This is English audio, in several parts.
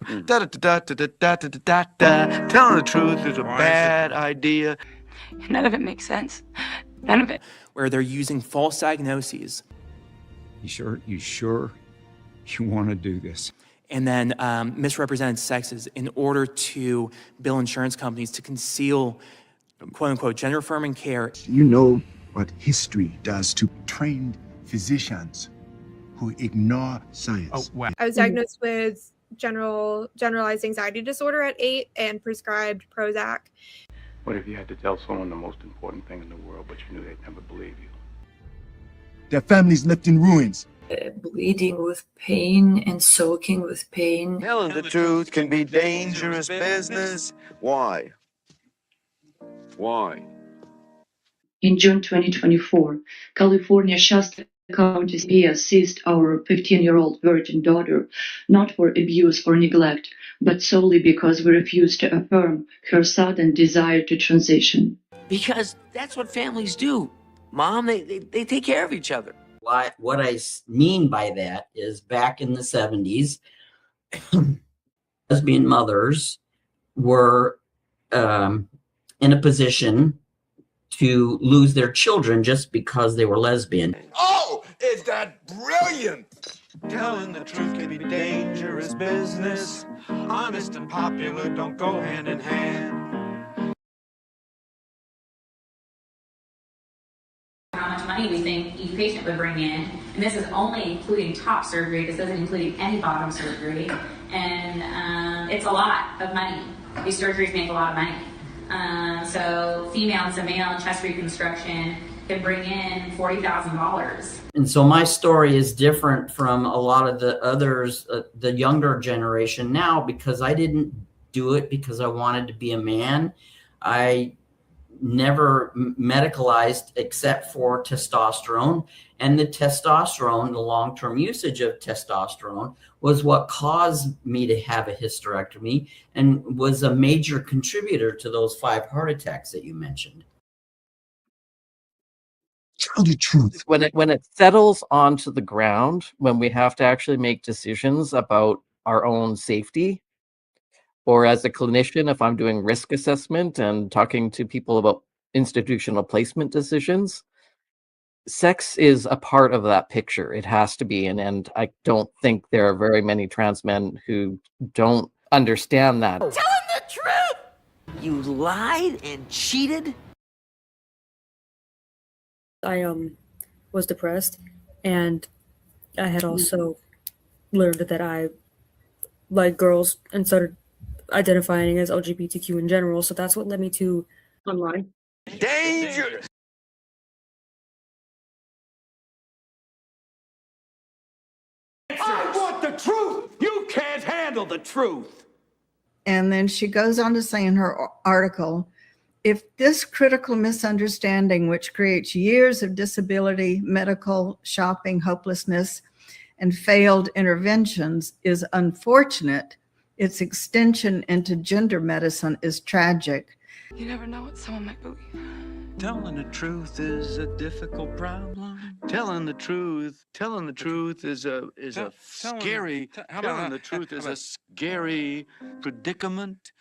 Da da da da da da da da da. Telling the truth is a bad idea. None of it makes sense. None of it. Where they're using false diagnoses. You sure you want to do this? And then misrepresented sexes in order to bill insurance companies to conceal, quote unquote, gender affirming care. You know what history does to trained physicians who ignore science. Oh, wow. I was diagnosed with generalized anxiety disorder at 8 and prescribed Prozac. What if you had to tell someone the most important thing in the world, but you knew they'd never believe you? Their families left in ruins. Bleeding with pain and soaking with pain. Telling the truth can be dangerous business. Why? Why? In June 2024, California Shasta County PS seized our 15-year-old virgin daughter, not for abuse or neglect, but solely because we refused to affirm her sudden desire to transition. Because that's what families do. Mom, they take care of each other. What I mean by that is back in the 70s, lesbian mothers were in a position to lose their children just because they were lesbian. Oh, is that brilliant? Telling the truth can be dangerous business. Honest and popular don't go hand in hand. How much money we think each patient would bring in, and this is only including top surgery. This doesn't include any bottom surgery, and it's a lot of money. These surgeries make a lot of money. So female to male chest reconstruction can bring in $40,000. And so my story is different from a lot of the others, the younger generation now, because I didn't do it because I wanted to be a man. I never medicalized except for testosterone, and the testosterone, the long-term usage of testosterone, was what caused me to have a hysterectomy and was a major contributor to those 5 heart attacks that you mentioned. Tell the truth. When it settles onto the ground, when we have to actually make decisions about our own safety, or as a clinician, if I'm doing risk assessment and talking to people about institutional placement decisions, sex is a part of that picture. It has to be. And I don't think there are very many trans men who don't understand that. Tell him the truth! You lied and cheated? I was depressed, and I had also learned that I like girls and started identifying as LGBTQ in general. So that's what led me to online. Danger! I want the truth! You can't handle the truth! And then she goes on to say in her article, if this critical misunderstanding, which creates years of disability, medical, shopping, hopelessness, and failed interventions, is unfortunate, its extension into gender medicine is tragic. You never know what someone might believe. Telling the truth is a difficult problem. Telling the truth is a scary. Telling the truth is a scary predicament.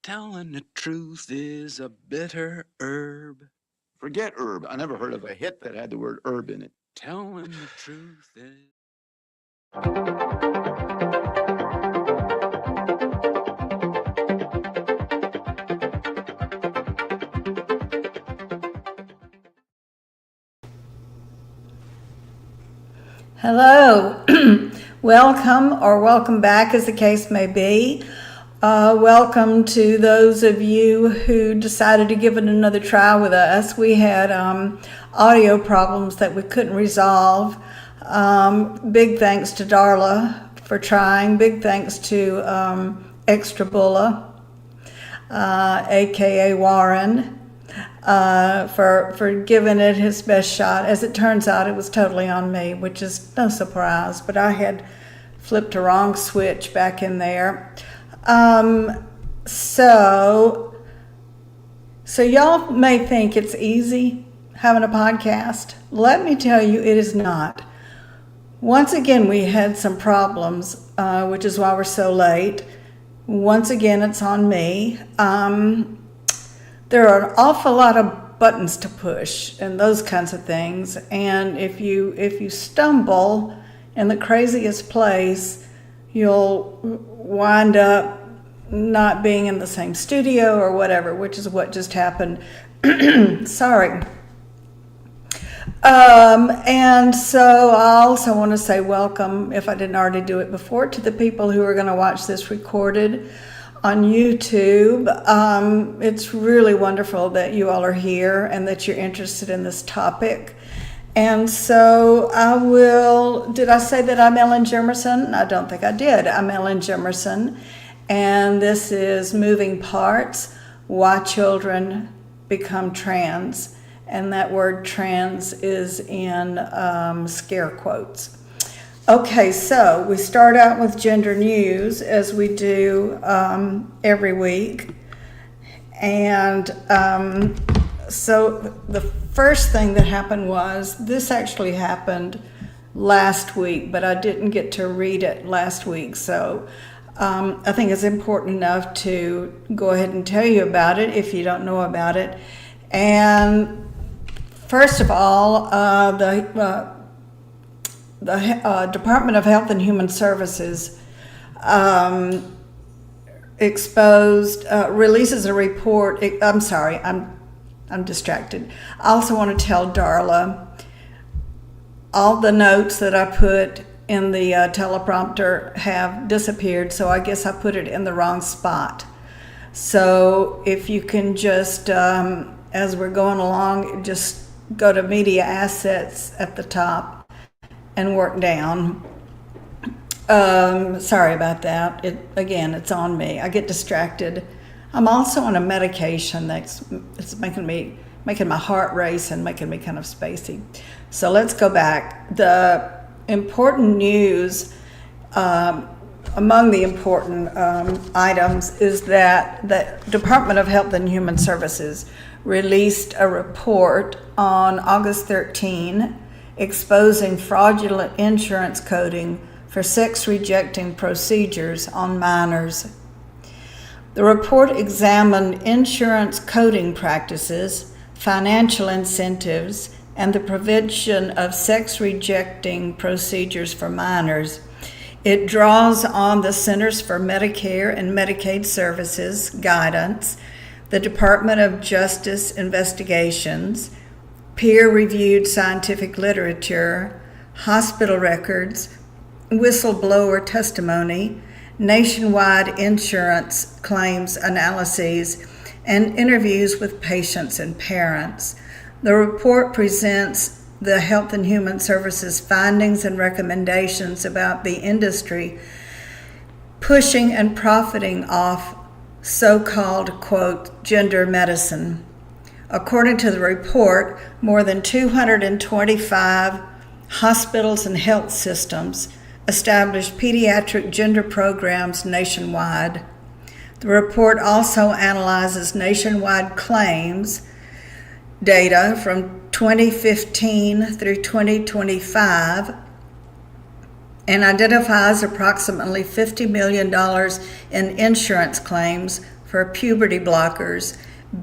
Telling the truth is a bitter herb. Forget herb. I never heard of a hit that had the word herb in it. Telling the truth is. Hello, welcome or welcome back as the case may be. Welcome to those of you who decided to give it another try with us. We had audio problems that we couldn't resolve. Big thanks to Darla for trying. Big thanks to Extra Bulla, aka Warren, for giving it his best shot. As it turns out, it was totally on me, which is no surprise, but I had flipped a wrong switch back in there. So y'all may think it's easy having a podcast. Let me tell you, it is not. Once again, we had some problems, which is why we're so late. once again, it's on me. There are an awful lot of buttons to push and those kinds of things. And if you stumble in the craziest place, you'll wind up not being in the same studio or whatever, which is what just happened. Sorry. And so I also want to say welcome, if I didn't already do it before, to the people who are going to watch this recorded on YouTube. It's really wonderful that you all are here and that you're interested in this topic. And so did I say that I'm Ellin Jimmerson? I don't think I did. I'm Ellin Jimmerson, and this is Moving Parts, Why Children Become Trans. And that word trans is in scare quotes. Okay, so we start out with gender news, as we do every week. And so the first thing that happened was, this actually happened last week, but I didn't get to read it last week. So I think it's important enough to go ahead and tell you about it if you don't know about it. And first of all, the Department of Health and Human Services releases a report. I'm sorry, I'm distracted. I also want to tell Darla, all the notes that I put in the teleprompter have disappeared, so I guess I put it in the wrong spot. So if you can just, as we're going along, just go to media assets at the top and work down. Sorry about that. Again, it's on me. I get distracted. I'm also on a medication it's making my heart race and making me kind of spacey. So let's go back. The important news, among the important items, is that the Department of Health and Human Services released a report on August 13 exposing fraudulent insurance coding for sex-rejecting procedures on minors. The report examined insurance coding practices, financial incentives, and the prevention of sex-rejecting procedures for minors. It draws on the Centers for Medicare and Medicaid Services guidance, the Department of Justice investigations, peer-reviewed scientific literature, hospital records, whistleblower testimony, nationwide insurance claims analyses, and interviews with patients and parents. The report presents the Health and Human Services findings and recommendations about the industry pushing and profiting off so-called, quote, gender medicine. According to the report, more than 225 hospitals and health systems established pediatric gender programs nationwide. The report also analyzes nationwide claims data from 2015 through 2025 and identifies approximately $50 million in insurance claims for puberty blockers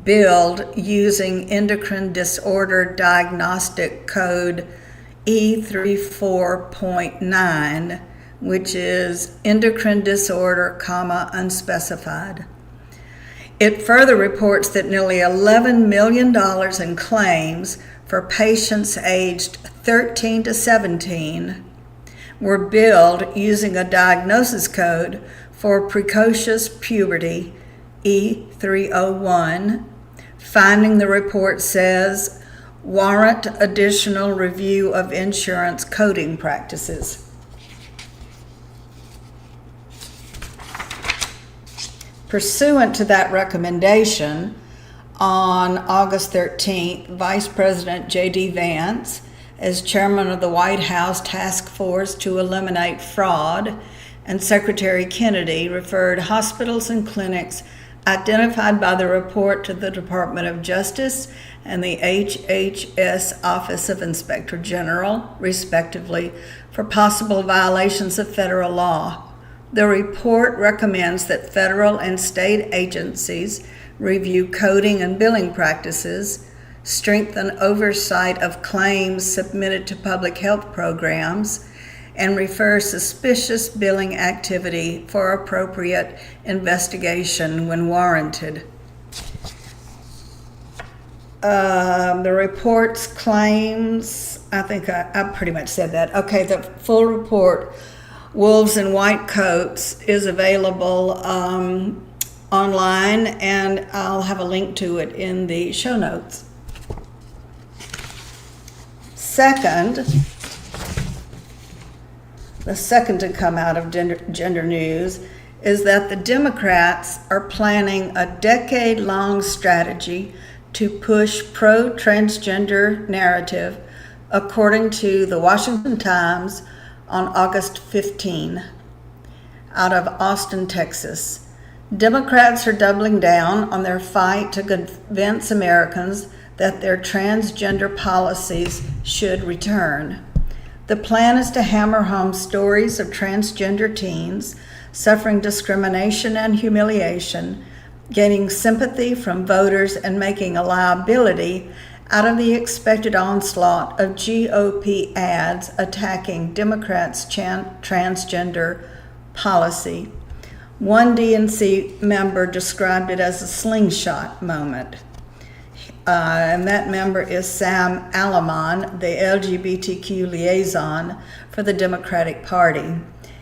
billed using endocrine disorder diagnostic code E34.9, which is endocrine disorder, unspecified. It further reports that nearly $11 million in claims for patients aged 13 to 17 were billed using a diagnosis code for precocious puberty, E301. Finding the report says, warrant additional review of insurance coding practices. Pursuant to that recommendation, on August 13th, Vice President J.D. Vance, as chairman of the White House Task Force to Eliminate Fraud, and Secretary Kennedy referred hospitals and clinics identified by the report to the Department of Justice and the HHS Office of Inspector General, respectively, for possible violations of federal law. The report recommends that federal and state agencies review coding and billing practices, strengthen oversight of claims submitted to public health programs, and refer suspicious billing activity for appropriate investigation when warranted. The report's claims, I think I pretty much said that. Okay, the full report, Wolves in White Coats, is available online, and I'll have a link to it in the show notes. The second to come out of gender news is that the Democrats are planning a decade-long strategy to push pro-transgender narrative, according to the Washington Times on August 15, out of Austin, Texas. Democrats are doubling down on their fight to convince Americans that their transgender policies should return. The plan is to hammer home stories of transgender teens suffering discrimination and humiliation, gaining sympathy from voters, and making a liability out of the expected onslaught of GOP ads attacking Democrats' transgender policy. One DNC member described it as a slingshot moment. And that member is Sam Alamon, the LGBTQ liaison for the Democratic Party.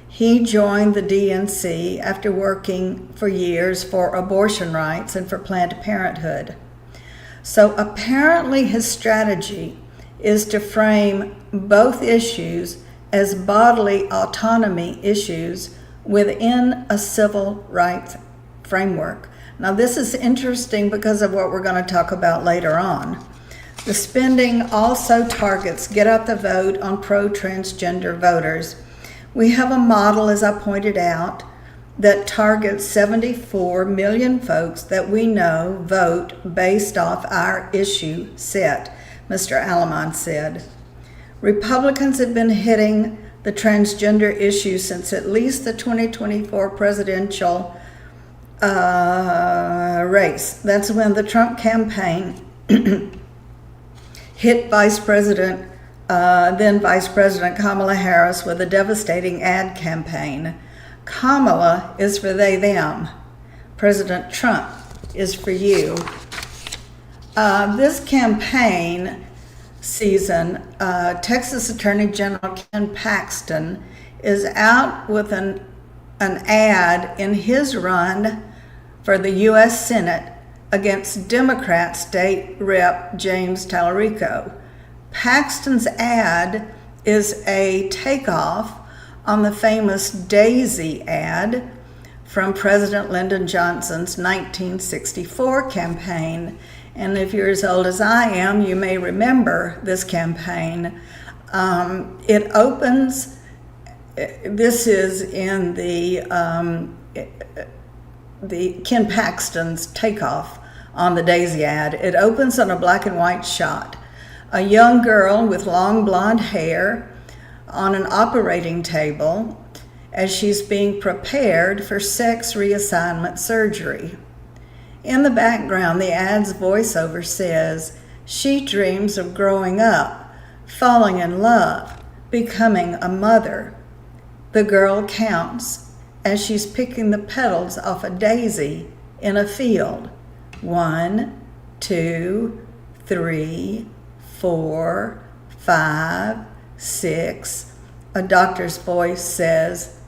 He joined the DNC after working for years for abortion rights and for Planned Parenthood. So apparently his strategy is to frame both issues as bodily autonomy issues within a civil rights framework. Now this is interesting because of what we're going to talk about later on. The spending also targets get out the vote on pro-transgender voters. We have a model, as I pointed out, that targets 74 million folks that we know vote based off our issue set, Mr. Alamon said. Republicans have been hitting the transgender issue since at least the 2024 presidential race. That's when the Trump campaign hit then Vice President Kamala Harris with a devastating ad campaign. Kamala is for they, them. President Trump is for you. This campaign season, Texas Attorney General Ken Paxton is out with an ad in his run for the U.S. Senate against Democrat State Rep James Tallarico. Paxton's ad is a takeoff on the famous Daisy ad from President Lyndon Johnson's 1964 campaign. And if you're as old as I am, you may remember this campaign. It opens, this is in the Ken Paxton's takeoff on the Daisy ad. It opens on a black and white shot. A young girl with long blonde hair on an operating table as she's being prepared for sex reassignment surgery. In the background, the ad's voiceover says, she dreams of growing up, falling in love, becoming a mother. The girl counts as she's picking the petals off a daisy in a field. 1, 2, 3, 4, 5, 6. A doctor's voice says,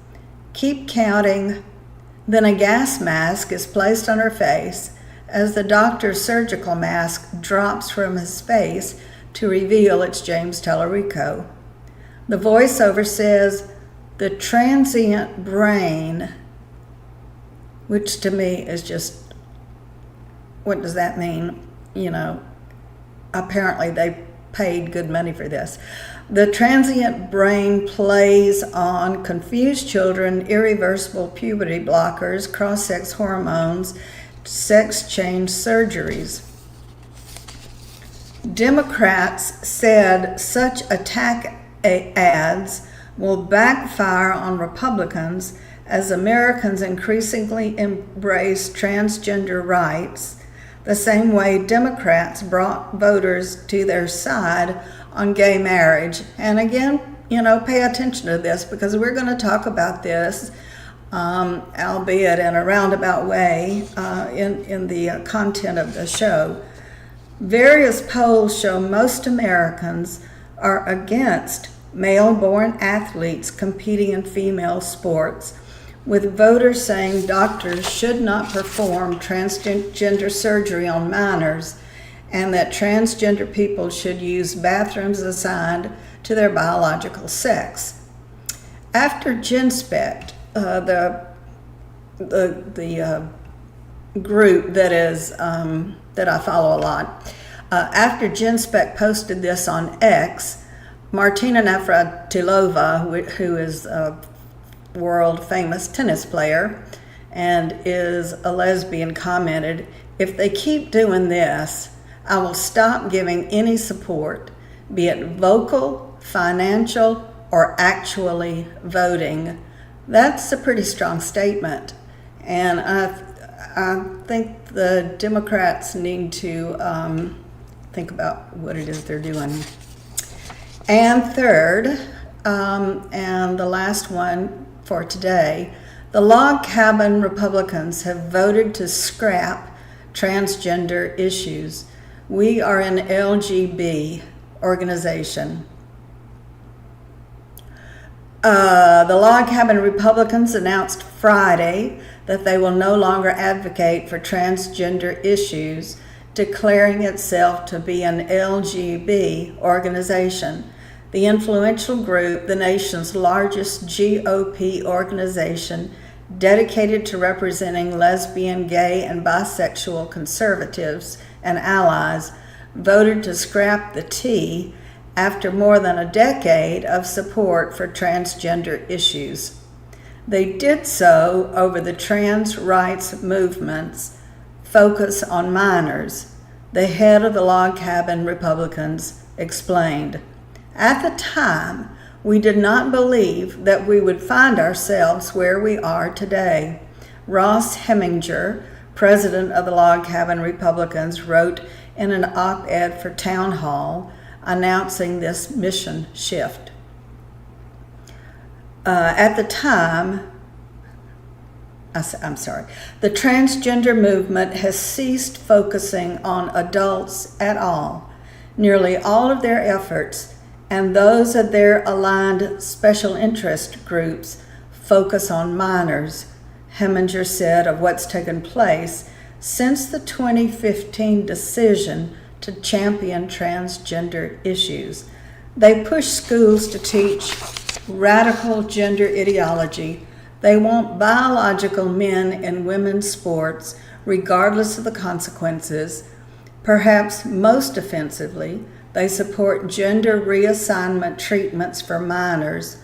keep counting. Then a gas mask is placed on her face as the doctor's surgical mask drops from his face to reveal it's James Tallarico. The voiceover says, the transient brain, which to me is just, what does that mean? You know, apparently they paid good money for this. The transient brain plays on confused children, irreversible puberty blockers, cross-sex hormones, sex change surgeries. Democrats said such attack ads will backfire on Republicans as Americans increasingly embrace transgender rights, the same way Democrats brought voters to their side on gay marriage. And again, pay attention to this, because we're going to talk about this, albeit in a roundabout way, in the content of the show. Various polls show most Americans are against male-born athletes competing in female sports, with voters saying doctors should not perform transgender surgery on minors, and that transgender people should use bathrooms assigned to their biological sex. After GenSpect, the group that I follow a lot, after GenSpect posted this on X, Martina Navratilova, who is a world famous tennis player and is a lesbian, commented, "If they keep doing this, I will stop giving any support, be it vocal, financial, or actually voting." That's a pretty strong statement. And I think the Democrats need to think about what it is they're doing. And third, and the last one for today, the log cabin Republicans have voted to scrap transgender issues. We are an LGBT organization. The log cabin Republicans announced Friday that they will no longer advocate for transgender issues, declaring itself to be an LGBT organization. The influential group, the nation's largest GOP organization, dedicated to representing lesbian, gay, and bisexual conservatives and allies, voted to scrap the T after more than a decade of support for transgender issues. They did so over the trans rights movement's focus on minors. The head of the log cabin Republicans explained, "At the time, we did not believe that we would find ourselves where we are today." Ross Heminger, president of the log cabin Republicans, wrote in an op-ed for Town Hall announcing this mission shift. At the time, the transgender movement has ceased focusing on adults at all. Nearly all of their efforts and those of their aligned special interest groups focus on minors, Heminger said of what's taken place since the 2015 decision to champion transgender issues. They push schools to teach radical gender ideology. They want biological men in women's sports, regardless of the consequences. Perhaps most offensively, they support gender reassignment treatments for minors,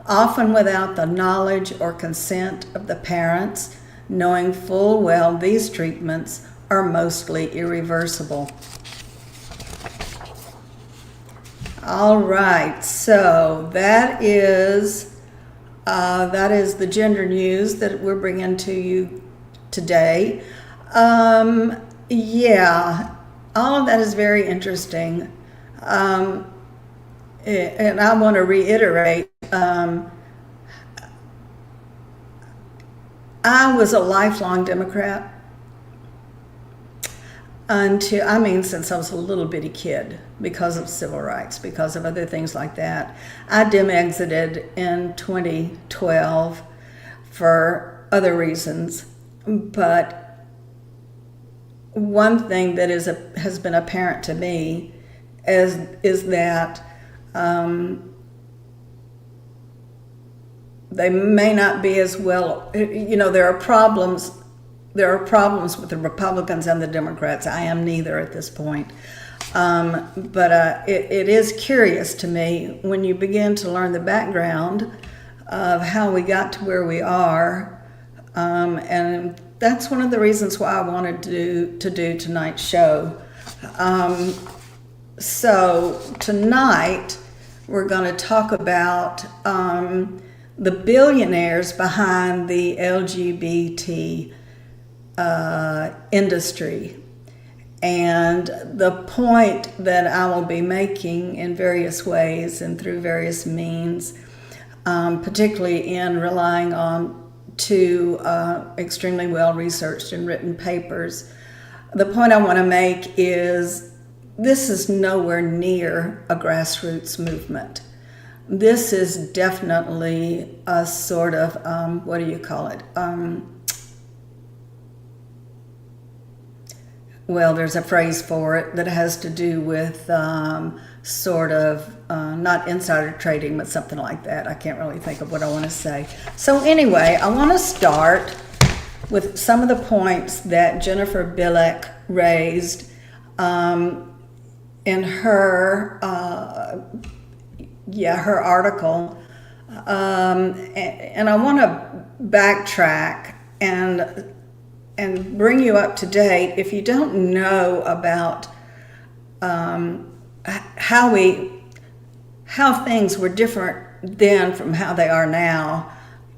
often without the knowledge or consent of the parents, knowing full well these treatments are mostly irreversible. All right, so that is the gender news that we're bringing to you today. Yeah, all of that is very interesting. And I want to reiterate, I was a lifelong Democrat since I was a little bitty kid, because of civil rights, because of other things like that. I exited in 2012 for other reasons, but one thing that has been apparent to me is that they may not be as well. There are problems with the Republicans and the Democrats. I am neither at this point. But it is curious to me when you begin to learn the background of how we got to where we are. And that's one of the reasons why I wanted to do tonight's show. So tonight we're going to talk about the billionaires behind the LGBT industry. And the point that I will be making in various ways and through various means, particularly in relying on two extremely well-researched and written papers, the point I want to make is this is nowhere near a grassroots movement. This is definitely a sort of, what do you call it? Well, there's a phrase for it that has to do with sort of, not insider trading, but something like that. I can't really think of what I want to say. So anyway, I want to start with some of the points that Jennifer Bilek raised in her, her article. And I want to backtrack and bring you up to date. If you don't know about how things were different then from how they are now,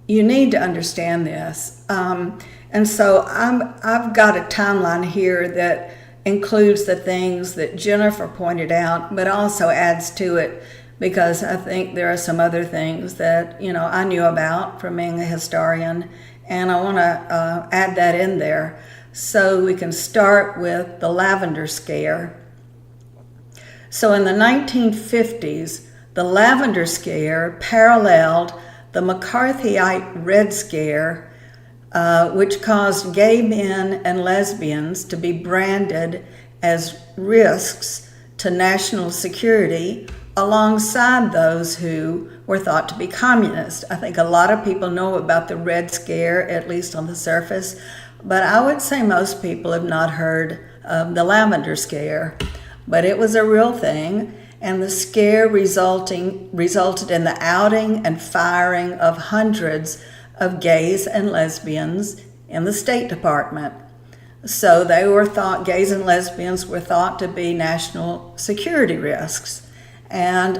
you need to understand this. And so I've got a timeline here that includes the things that Jennifer pointed out, but also adds to it because I think there are some other things that, I knew about from being a historian, and I want to add that in there. So we can start with the Lavender Scare. So in the 1950s, the Lavender Scare paralleled the McCarthyite Red Scare, which caused gay men and lesbians to be branded as risks to national security alongside those who were thought to be communist. I think a lot of people know about the Red Scare, at least on the surface, but I would say most people have not heard of the Lavender Scare. But it was a real thing, and the scare resulted in the outing and firing of hundreds of gays and lesbians in the State Department. So they were thought, gays and lesbians were thought to be national security risks. And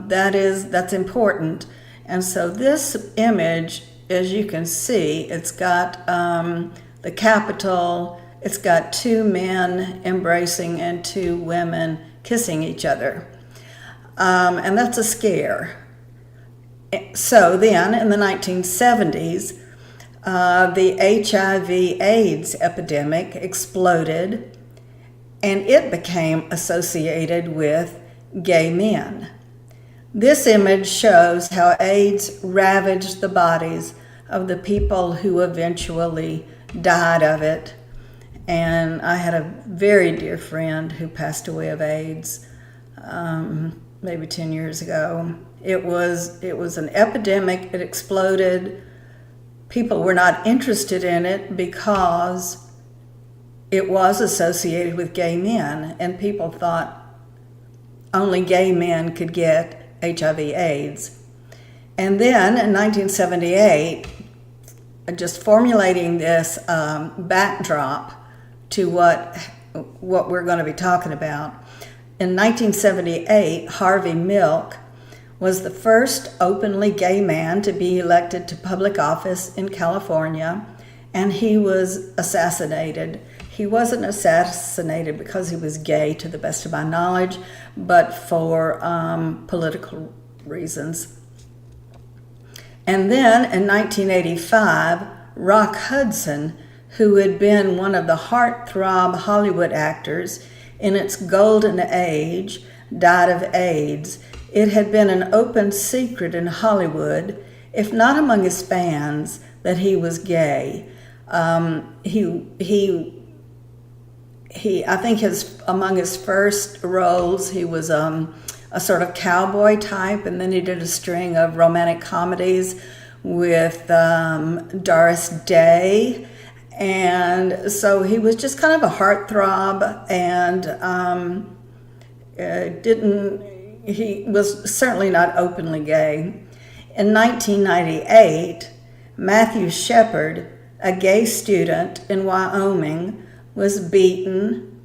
that's important. And so this image, as you can see, it's got the Capitol, it's got two men embracing and two women kissing each other. And that's a scare. So then in the 1970s, the HIV/AIDS epidemic exploded, and it became associated with gay men. This image shows how AIDS ravaged the bodies of the people who eventually died of it. And I had a very dear friend who passed away of AIDS maybe 10 years ago. It was an epidemic. It exploded. People were not interested in it because it was associated with gay men, and people thought only gay men could get HIV/AIDS. And then in 1978, just formulating this backdrop to what we're going to be talking about, in 1978, Harvey Milk was the first openly gay man to be elected to public office in California, and he was assassinated. He wasn't assassinated because he was gay, to the best of my knowledge, but for political reasons. And then in 1985, Rock Hudson, who had been one of the heartthrob Hollywood actors in its golden age, died of AIDS. It had been an open secret in Hollywood, if not among his fans, that he was gay. I think among his first roles, he was a sort of cowboy type, and then he did a string of romantic comedies with Doris Day. And so he was just kind of a heartthrob, and he was certainly not openly gay. In 1998, Matthew Shepard, a gay student in Wyoming, was beaten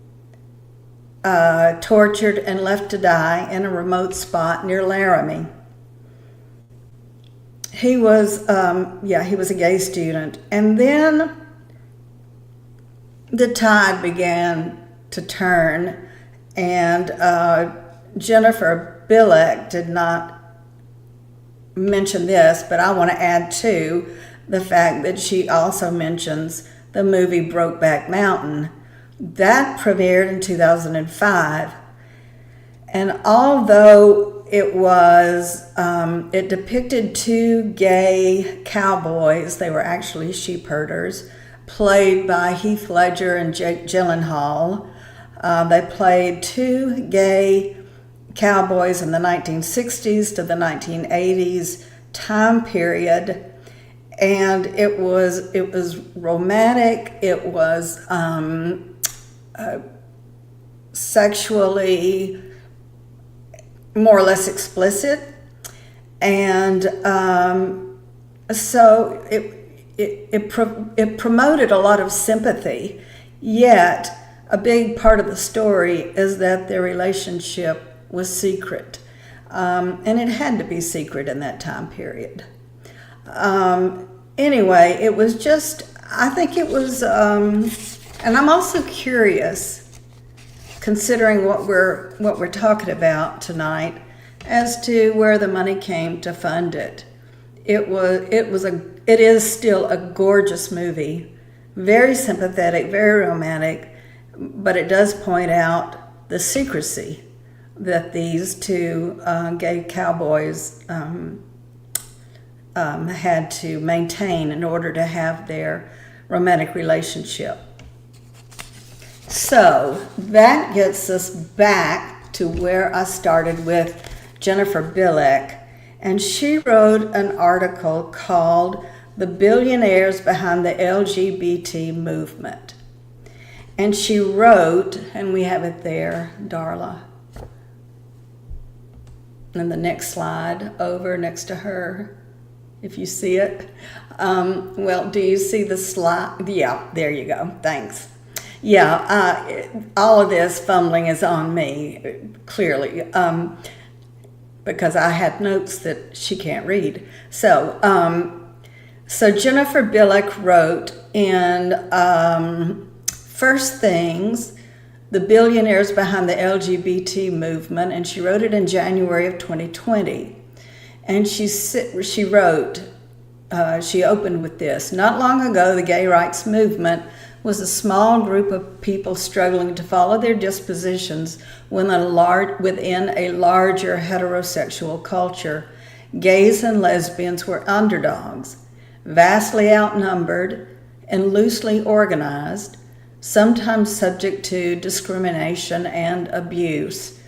tortured and left to die in a remote spot near Laramie. He was a gay student. And then the tide began to turn, and Jennifer Bilek did not mention this, but I want to add to the fact that she also mentions the movie Brokeback Mountain. That premiered in 2005. And although it depicted two gay cowboys, they were actually sheep herders, played by Heath Ledger and Jake Gyllenhaal. They played two gay cowboys in the 1960s to the 1980s time period. And it was romantic, it was sexually more or less explicit, and so it promoted a lot of sympathy. Yet a big part of the story is that their relationship was secret, and it had to be secret in that time period. Anyway, it was just, I think it was, and I'm also curious, considering what we're talking about tonight, as to where the money came to fund it. It is still a gorgeous movie, very sympathetic, very romantic, but it does point out the secrecy that these two gay cowboys had to maintain in order to have their romantic relationship. So that gets us back to where I started with Jennifer Bilek, and she wrote an article called "The Billionaires Behind the LGBT Movement." And she wrote, and we have it there, Darla, and the next slide over next to her, if you see it. Well, do you see the slide? Yeah, there you go. Thanks. Yeah, all of this fumbling is on me, clearly, because I had notes that she can't read. So Jennifer Bilek wrote in First Things, The Billionaires Behind the LGBT Movement, and she wrote it in January of 2020. And she wrote, she opened with this: "Not long ago, the gay rights movement was a small group of people struggling to follow their dispositions within a larger heterosexual culture. Gays and lesbians were underdogs, vastly outnumbered and loosely organized, sometimes subject to discrimination and abuse.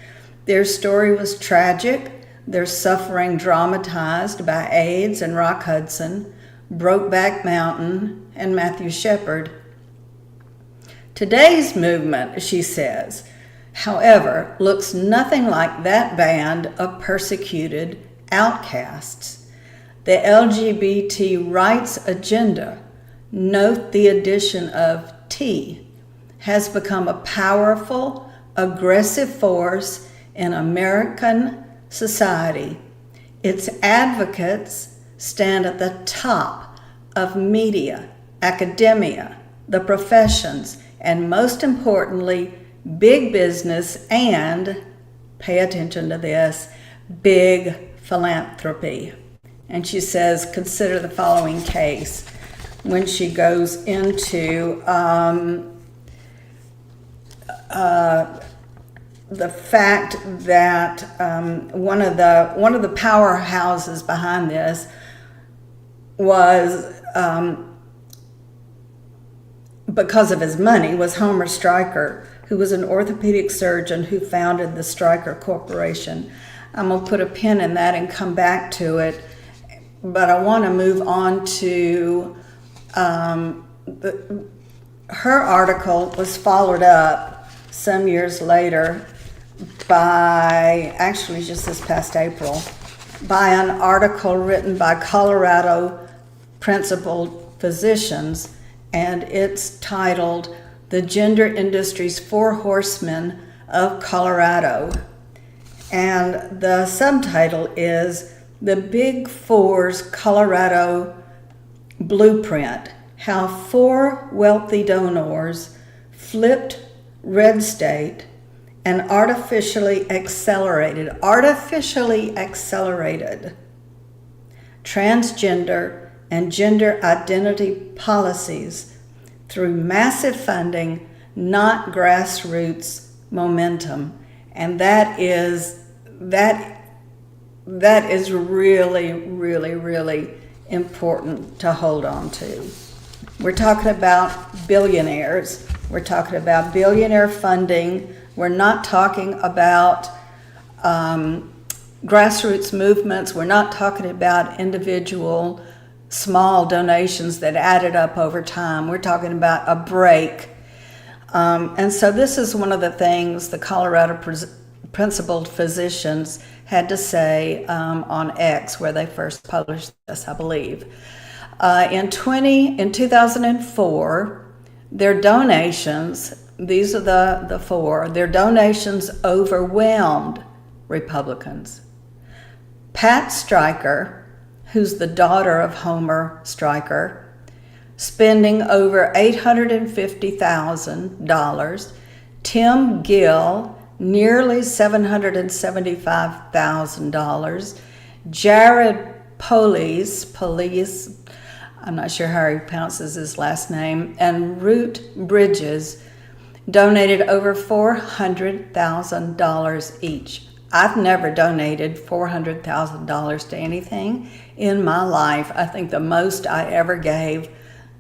Their story was tragic, their suffering dramatized by AIDS and Rock Hudson, Brokeback Mountain, and Matthew Shepard. Today's movement," she says, "however, looks nothing like that band of persecuted outcasts. The LGBT rights agenda, note the addition of T, has become a powerful, aggressive force in American society. Its advocates stand at the top of media, academia, the professions, and most importantly, big business and," pay attention to this, "big philanthropy." And she says, consider the following case when she goes into the fact that one of the powerhouses behind this was, because of his money, was Homer Stryker, who was an orthopedic surgeon who founded the Stryker Corporation. I'm going to put a pin in that and come back to it, but I want to move on to her article was followed up some years later by, actually just this past April, by an article written by Colorado principled physicians, and it's titled "The Gender Industry's Four Horsemen of Colorado. And the subtitle is The Big Four's Colorado Blueprint: How 4 Wealthy Donors Flipped Red State and artificially accelerated transgender and gender identity policies through massive funding, not grassroots momentum. And that is really, really, really important to hold on to. We're talking about billionaires. We're talking about billionaire funding. We're not talking about grassroots movements. We're not talking about individual small donations that added up over time. We're talking about a break. And so this is one of the things the Colorado principled physicians had to say on X, where they first published this, I believe. In 2004, their donations, these are the 4, their donations overwhelmed Republicans. Pat Stryker, who's the daughter of Homer Stryker, spending over $850,000. Tim Gill, nearly $775,000. Jared Polis, I'm not sure how he pronounces his last name, and Rutt Bridges donated over $400,000 each. I've never donated $400,000 to anything in my life. I think the most I ever gave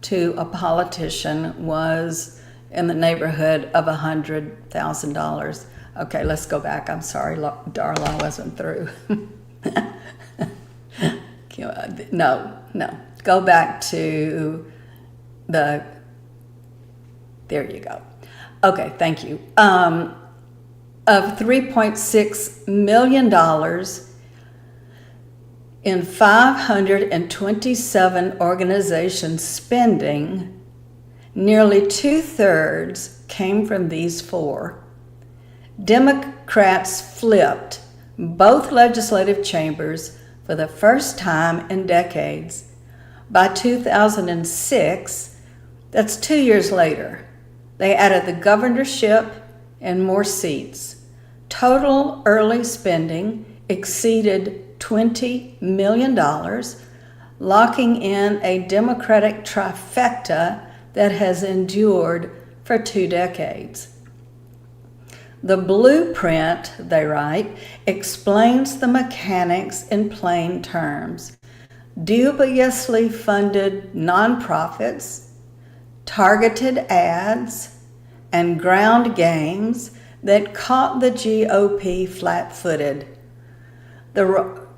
to a politician was in the neighborhood of $100,000. Okay, let's go back. I'm sorry, Darla, I wasn't through. No. Go back to there you go. Okay, thank you. Of $3.6 million in 527 organizations spending, nearly 2/3 came from these 4. Democrats flipped both legislative chambers for the first time in decades. By 2006, that's 2 years later, they added the governorship and more seats. Total early spending exceeded $20 million, locking in a Democratic trifecta that has endured for 2 decades. The blueprint, they write, explains the mechanics in plain terms. Dubiously funded nonprofits, targeted ads, and ground games that caught the GOP flat-footed. The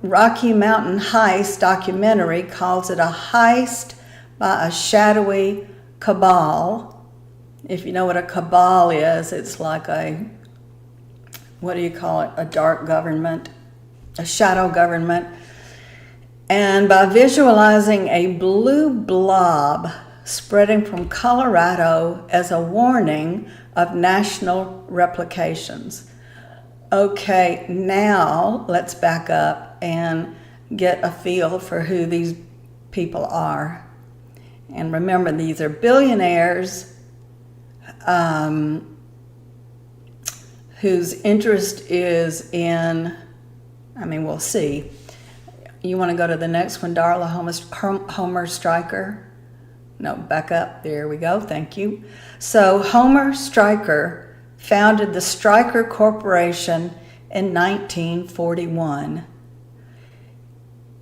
Rocky Mountain Heist documentary calls it a heist by a shadowy cabal. If you know what a cabal is, it's like a, what do you call it, a dark government, a shadow government. And by visualizing a blue blob spreading from Colorado as a warning of national replications. Okay, now let's back up and get a feel for who these people are. And remember, these are billionaires whose interest is in, we'll see. You want to go to the next one, Darla? Homer Stryker? No, back up. There we go. Thank you. So Homer Stryker founded the Stryker Corporation in 1941.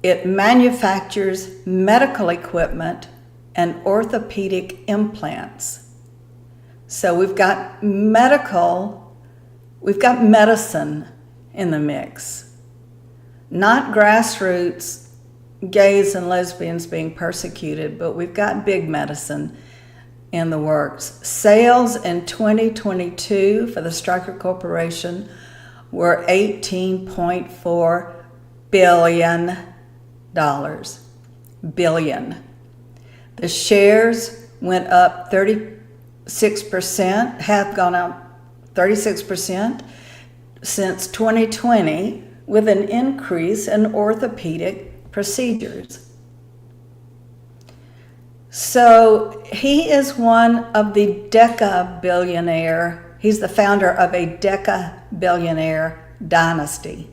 It manufactures medical equipment and orthopedic implants. So we've got medicine in the mix. Not grassroots gays and lesbians being persecuted, but we've got big medicine in the works. Sales in 2022 for the Stryker Corporation were $18.4 billion. Billion. The shares went up 36%, have gone up 36% since 2020, with an increase in orthopedic procedures. So he is one of the deca-billionaire. He's the founder of a deca-billionaire dynasty.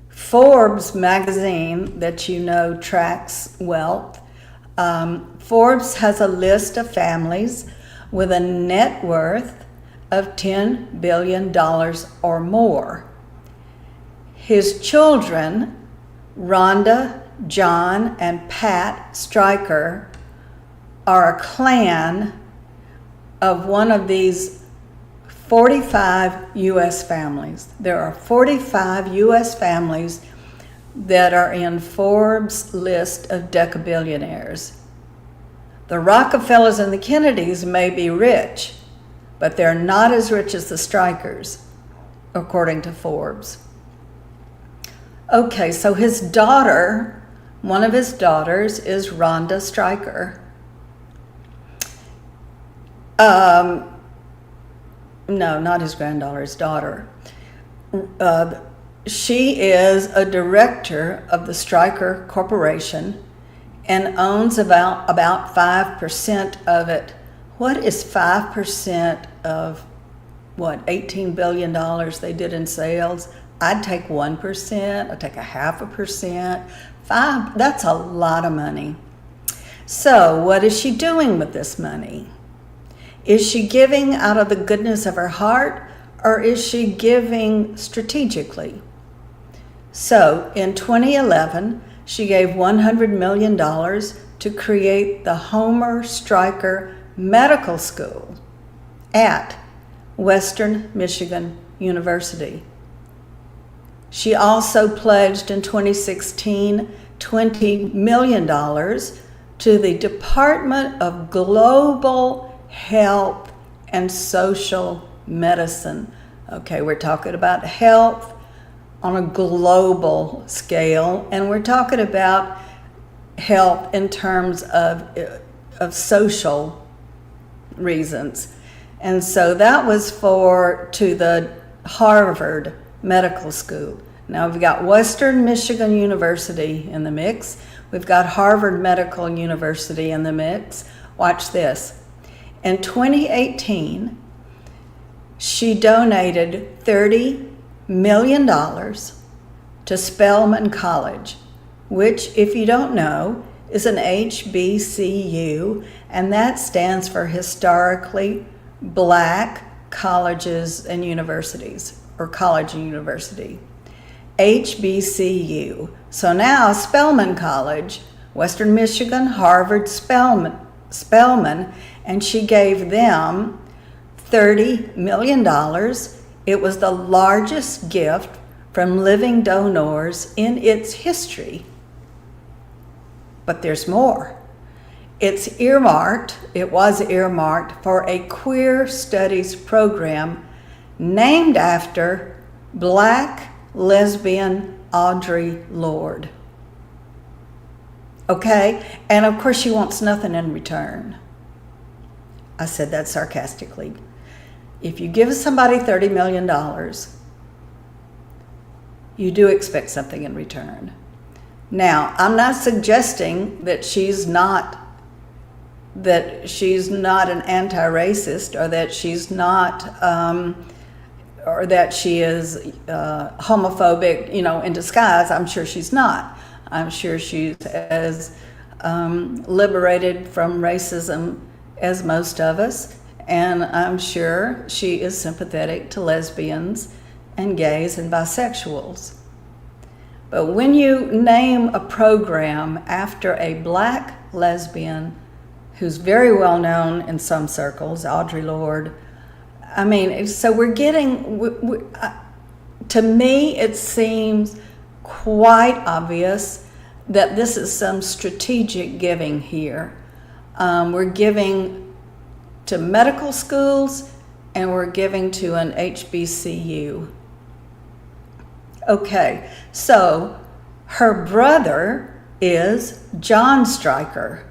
Forbes magazine, that you know tracks wealth, Forbes has a list of families with a net worth of $10 billion or more. His children, Ronda, John, and Pat Stryker, are a clan of one of these 45 U.S. families. There are 45 U.S. families that are in Forbes' list of decabillionaires. The Rockefellers and the Kennedys may be rich, but they're not as rich as the Strykers, according to Forbes. Okay, so his daughter, one of his daughters is Ronda Stryker. No, not his granddaughter, his daughter. She is a director of the Stryker Corporation and owns about 5% of it. What is 5% of what, $18 billion they did in sales? I'd take 1%, I'd take 0.5%. That's a lot of money. So what is she doing with this money? Is she giving out of the goodness of her heart, or is she giving strategically? So in 2011, she gave $100 million to create the Homer Stryker Medical School at Western Michigan University. She also pledged in 2016 $20 million to the Department of Global Health and Social Medicine. Okay, we're talking about health on a global scale, and we're talking about health in terms of social reasons. And so that was to the Harvard Medical School. Now we've got Western Michigan University in the mix. We've got Harvard Medical University in the mix. Watch this. In 2018, she donated $30 million to Spelman College, which, if you don't know, is an HBCU, and that stands for Historically Black Colleges and Universities, or College and University. HBCU. So now Spelman College, Western Michigan, Harvard, Spelman, and she gave them $30 million. It was the largest gift from living donors in its history. But there's more. It was earmarked for a queer studies program named after Black lesbian Audre Lorde. Okay? And of course she wants nothing in return. I said that sarcastically. If you give somebody $30 million, you do expect something in return. Now, I'm not suggesting that she's not an anti-racist, or that she's not, or that she is homophobic, in disguise. I'm sure she's not. I'm sure she's as liberated from racism as most of us, and I'm sure she is sympathetic to lesbians and gays and bisexuals. But when you name a program after a Black lesbian who's very well known in some circles, Audre Lorde, so we're getting, to me, it seems quite obvious that this is some strategic giving here. We're giving to medical schools, and we're giving to an HBCU. Okay, so her brother is John Stryker.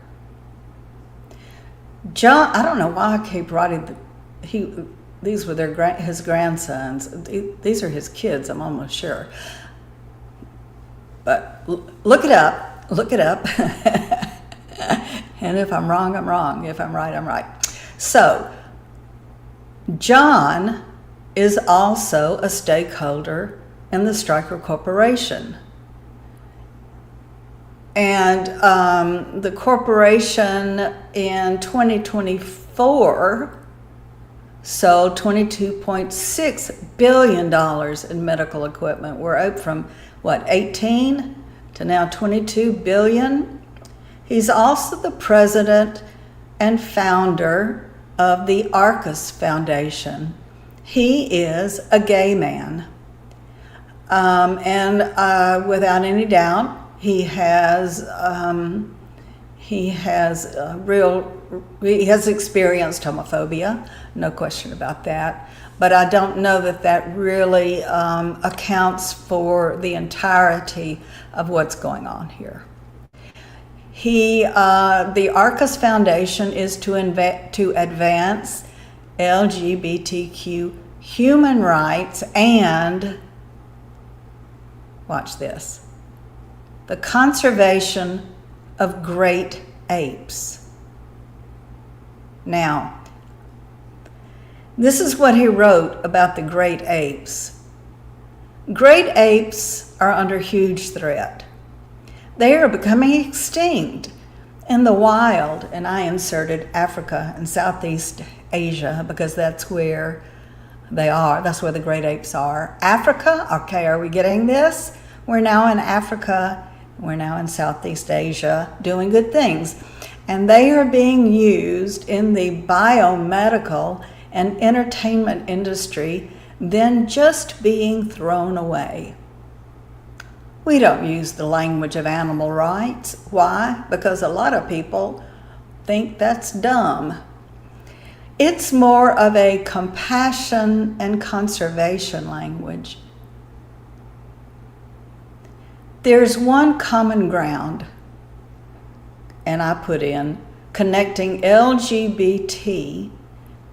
John, I don't know why I keep writing these were his grandsons. These are his kids, I'm almost sure. But look it up. And if I'm wrong, I'm wrong. If I'm right, I'm right. So, John is also a stakeholder in the Stryker Corporation. And the corporation in 2024 sold $22.6 billion in medical equipment. We're up from, 18 to now $22 billion. He's also the president and founder of the Arcus Foundation. He is a gay man. And without any doubt, he has experienced homophobia, no question about that. But I don't know that really accounts for the entirety of what's going on here. The Arcus Foundation is to advance LGBTQ human rights and, watch this, the conservation of great apes. Now, this is what he wrote about the great apes. Great apes are under huge threat. They are becoming extinct in the wild, and I inserted Africa and Southeast Asia because that's where they are. That's where the great apes are. Africa, okay, are we getting this? We're now in Africa, we're now in Southeast Asia doing good things. And they are being used in the biomedical and entertainment industry, then just being thrown away. We don't use the language of animal rights. Why? Because a lot of people think that's dumb. It's more of a compassion and conservation language. There's one common ground, and I put in connecting LGBT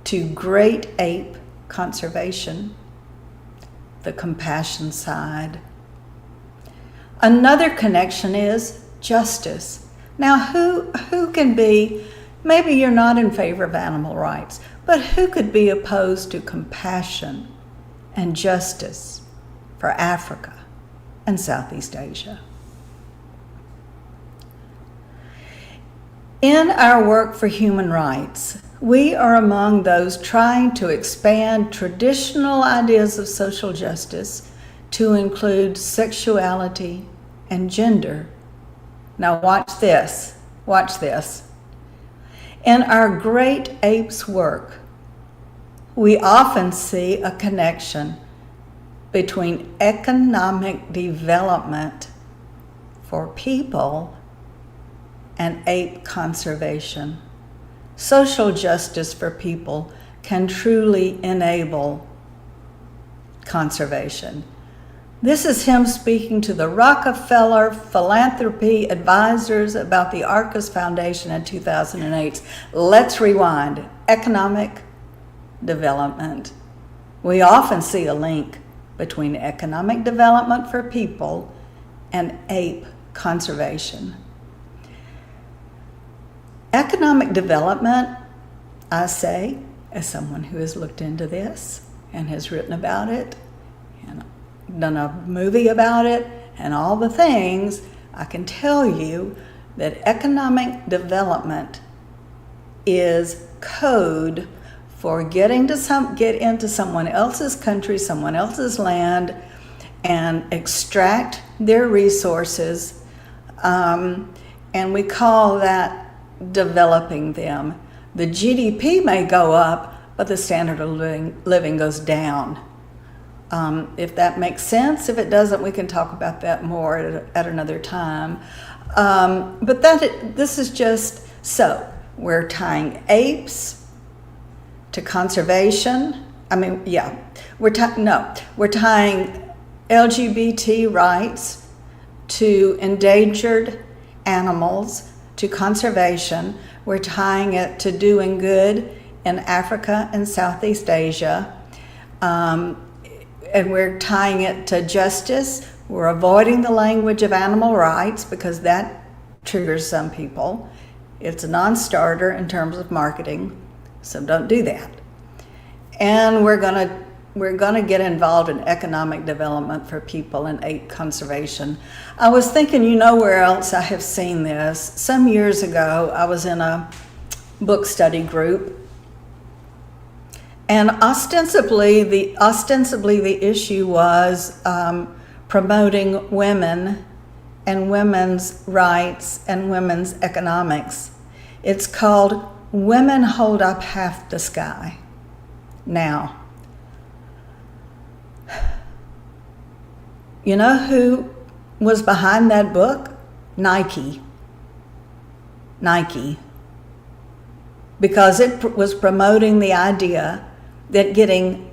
to great ape conservation, the compassion side. Another connection is justice. Now, who can be, maybe you're not in favor of animal rights, but who could be opposed to compassion and justice for Africa and Southeast Asia? In our work for human rights, we are among those trying to expand traditional ideas of social justice to include sexuality and gender. Now watch this, In our great apes work, we often see a connection between economic development for people and ape conservation. Social justice for people can truly enable conservation. This is him speaking to the Rockefeller Philanthropy Advisors about the Arcus Foundation in 2008. Let's rewind. Economic development. We often see a link between economic development for people and ape conservation. Economic development, I say, as someone who has looked into this and has written about it and done a movie about it and all the things, I can tell you that economic development is code for get into someone else's country, someone else's land, and extract their resources, and we call that developing them. The GDP may go up, but the standard of living goes down. If that makes sense. If it doesn't, we can talk about that more at another time. But this is just, so we're tying apes to conservation. We're tying LGBT rights to endangered animals, to conservation. We're tying it to doing good in Africa and Southeast Asia. And we're tying it to justice. We're avoiding the language of animal rights because that triggers some people. It's a non-starter in terms of marketing, so don't do that. And we're gonna get involved in economic development for people and ape conservation. I was thinking, you know where else I have seen this? Some years ago, I was in a book study group, and ostensibly the issue was promoting women and women's rights and women's economics. It's called Women Hold Up Half the Sky. Now, you know who was behind that book? Nike. Because it was promoting the idea that getting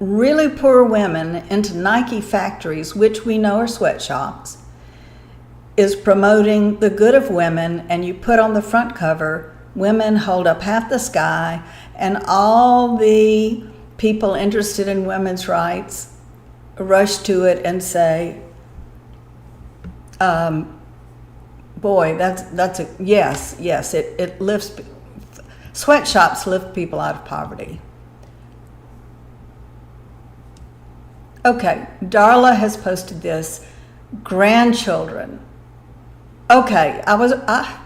really poor women into Nike factories, which we know are sweatshops, is promoting the good of women, and you put on the front cover, Women Hold Up Half the Sky, and all the people interested in women's rights rush to it and say, boy, that's a, yes, it lifts, sweatshops lift people out of poverty. Okay, Darla has posted this, grandchildren. Okay,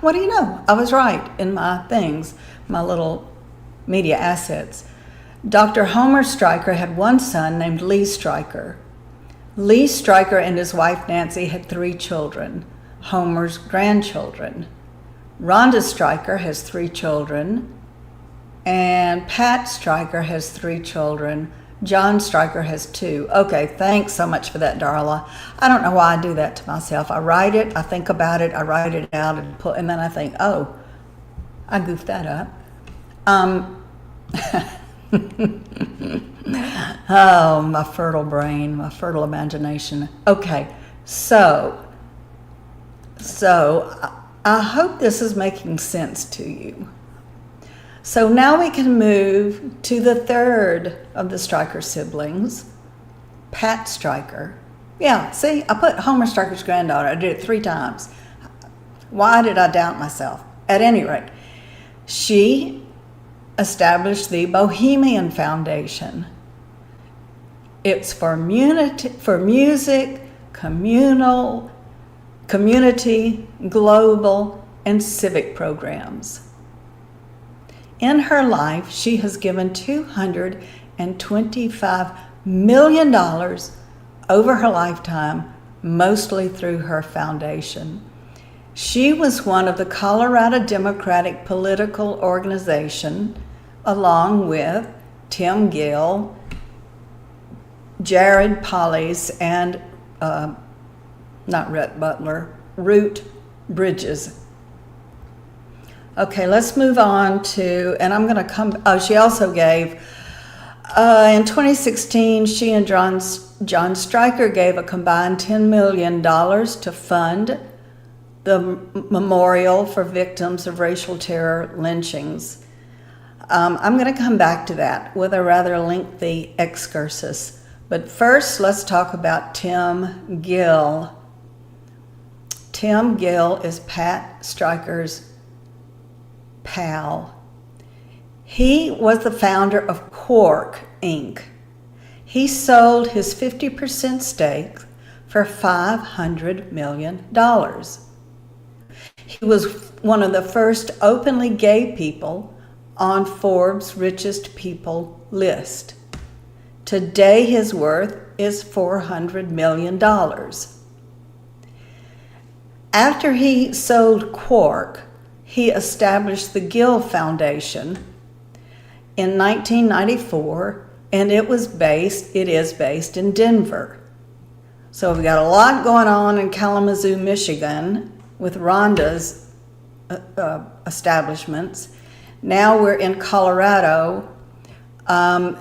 what do you know? I was right in my things, my little media assets. Dr. Homer Stryker had one son named Lee Stryker. Lee Stryker and his wife Nancy had 3 children, Homer's grandchildren. Rhonda Stryker has 3 children, and Pat Stryker has 3 children. John Stryker has 2. Okay, thanks so much for that, Darla. I don't know why I do that to myself. I write it, I think about it, I write it out, and then I think, oh, I goofed that up. Oh, my fertile brain, my fertile imagination. Okay, so I hope this is making sense to you. So now we can move to the third of the Stryker siblings, Pat Stryker. Yeah, see, I put Homer Stryker's granddaughter. I did it 3 times. Why did I doubt myself? At any rate, she established the Bohemian Foundation. It's for music, community, global, and civic programs. In her life, she has given $225 million over her lifetime, mostly through her foundation. She was one of the Colorado Democratic Political Organization, along with Tim Gill, Jared Polis, and not Rutt Butler, Rutt Bridges. Okay, let's move on to, and I'm going to she also gave, in 2016, she and John Stryker gave a combined $10 million to fund the memorial for victims of racial terror lynchings. I'm going to come back to that with a rather lengthy excursus. But first, let's talk about Tim Gill. Tim Gill is Pat Stryker's pal. He was the founder of Quark, Inc. He sold his 50% stake for $500 million. He was one of the first openly gay people on Forbes' richest people list. Today his worth is $400 million. After he sold Quark, he established the Gill Foundation in 1994, and it is based in Denver. So we've got a lot going on in Kalamazoo, Michigan with Ronda's establishments. Now we're in Colorado, the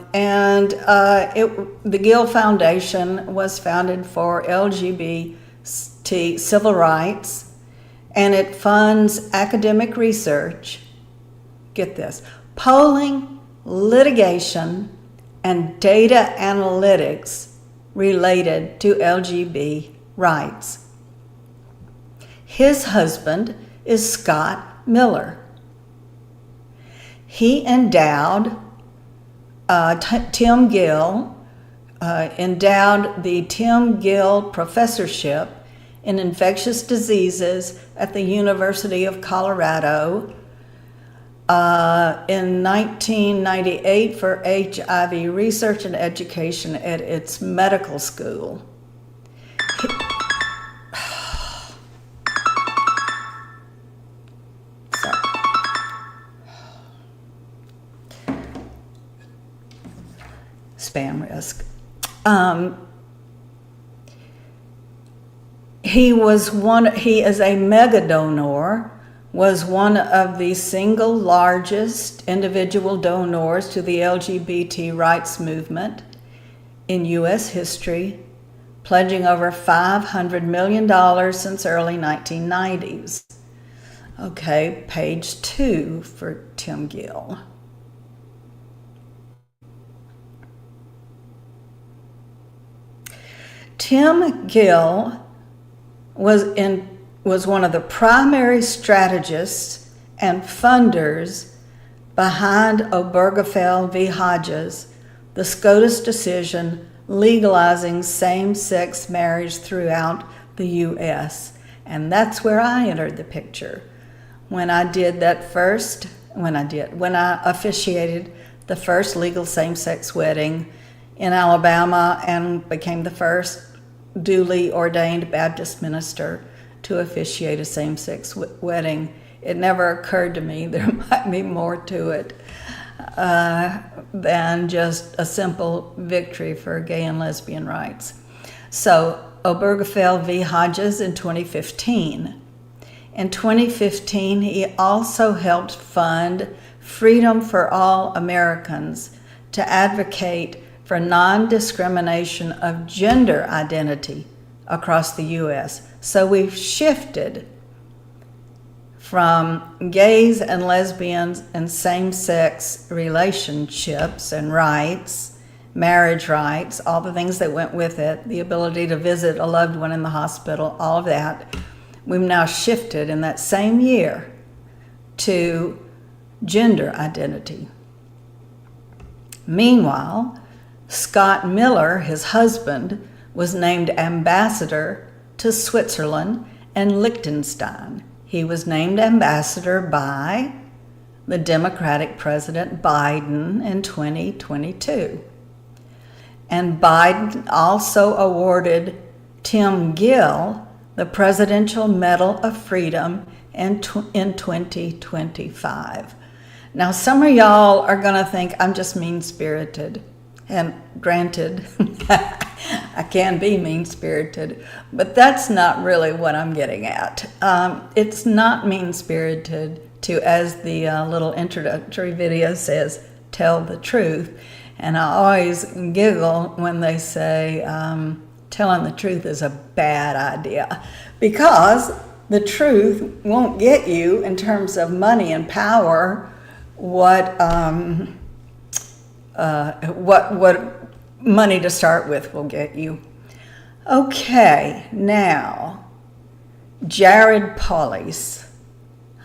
Gill Foundation was founded for LGBT civil rights, and it funds academic research, get this, polling, litigation, and data analytics related to LGBT rights. His husband is Scott Miller. He endowed Tim Gill, endowed the Tim Gill Professorship in Infectious Diseases at the University of Colorado in 1998 for HIV research and education at its medical school. Spam risk. He is a mega donor, was one of the single largest individual donors to the LGBT rights movement in U.S. history, pledging over $500 million since early 1990s. Okay, page 2 for Tim Gill. Tim Gill was one of the primary strategists and funders behind Obergefell v. Hodges, the SCOTUS decision legalizing same-sex marriage throughout the U.S. And that's where I entered the picture. When I officiated the first legal same-sex wedding in Alabama and became the first duly ordained Baptist minister to officiate a same-sex wedding, it never occurred to me there might be more to it than just a simple victory for gay and lesbian rights. So, Obergefell v. Hodges in 2015. In 2015, he also helped fund Freedom for All Americans to advocate for non-discrimination of gender identity across the U.S. So we've shifted from gays and lesbians and same-sex relationships and rights, marriage rights, all the things that went with it, the ability to visit a loved one in the hospital, all of that. We've now shifted in that same year to gender identity. Meanwhile, Scott Miller, his husband, was named ambassador to Switzerland and Liechtenstein. He was named ambassador by the Democratic President Biden in 2022. And Biden also awarded Tim Gill the Presidential Medal of Freedom in 2025. Now, some of y'all are going to think I'm just mean-spirited. And granted, I can be mean-spirited, but that's not really what I'm getting at. It's not mean-spirited to, as the little introductory video says, tell the truth. And I always giggle when they say telling the truth is a bad idea, because the truth won't get you, in terms of money and power, what money to start with will get you. Okay, now, Jared Polis.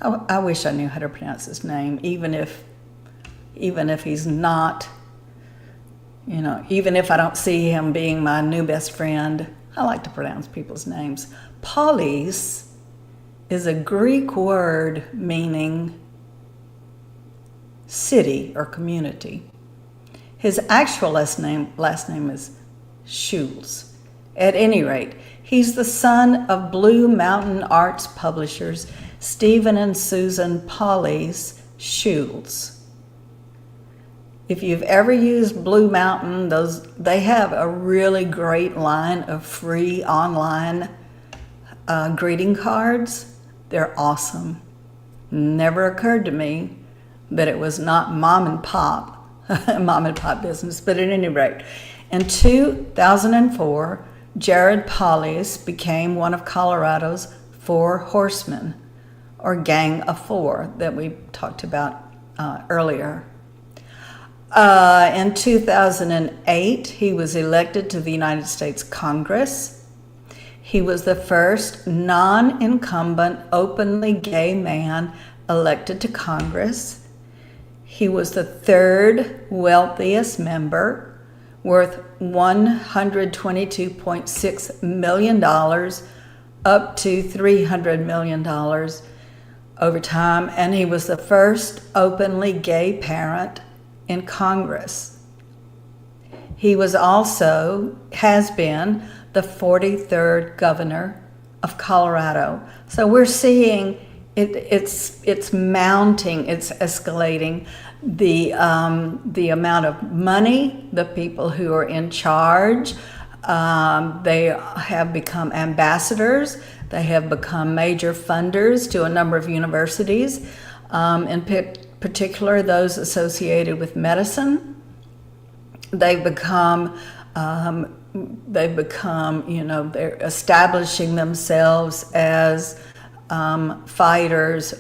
I wish I knew how to pronounce his name, even if he's not, even if I don't see him being my new best friend. I like to pronounce people's names. Polis is a Greek word meaning city or community. His actual last name is Schulz. At any rate, he's the son of Blue Mountain Arts publishers Stephen and Susan Polis Schulz. If you've ever used Blue Mountain, they have a really great line of free online greeting cards. They're awesome. Never occurred to me that it was not mom and pop business, but at any rate, in 2004, Jared Polis became one of Colorado's 4 horsemen, or Gang of 4, that we talked about earlier. In 2008, he was elected to the United States Congress. He was the first non-incumbent openly gay man elected to Congress. He was the third wealthiest member, worth $122.6 million, up to $300 million over time, and he was the first openly gay parent in Congress. He was also, has been, the 43rd governor of Colorado. So we're seeing it's mounting, it's escalating. The amount of money, the people who are in charge, they have become ambassadors. They have become major funders to a number of universities, in particular those associated with medicine. They've become, they're establishing themselves as fighters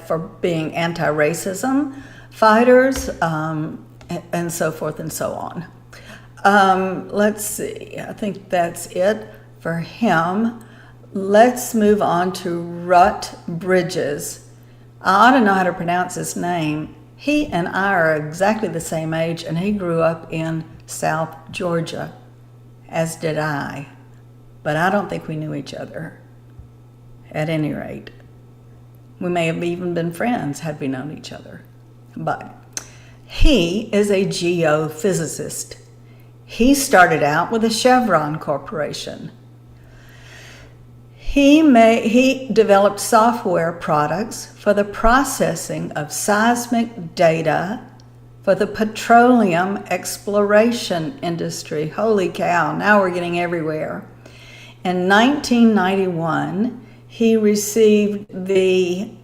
for being anti-racism fighters, and so forth and so on. Let's see, I think that's it for him. Let's move on to Rutt Bridges. I ought to know how to pronounce his name. He and I are exactly the same age, and he grew up in South Georgia, as did I. But I don't think we knew each other, at any rate. We may have even been friends had we known each other. But he is a geophysicist. He started out with the Chevron Corporation. He developed software products for the processing of seismic data for the petroleum exploration industry. Holy cow, now we're getting everywhere. In 1991, he received the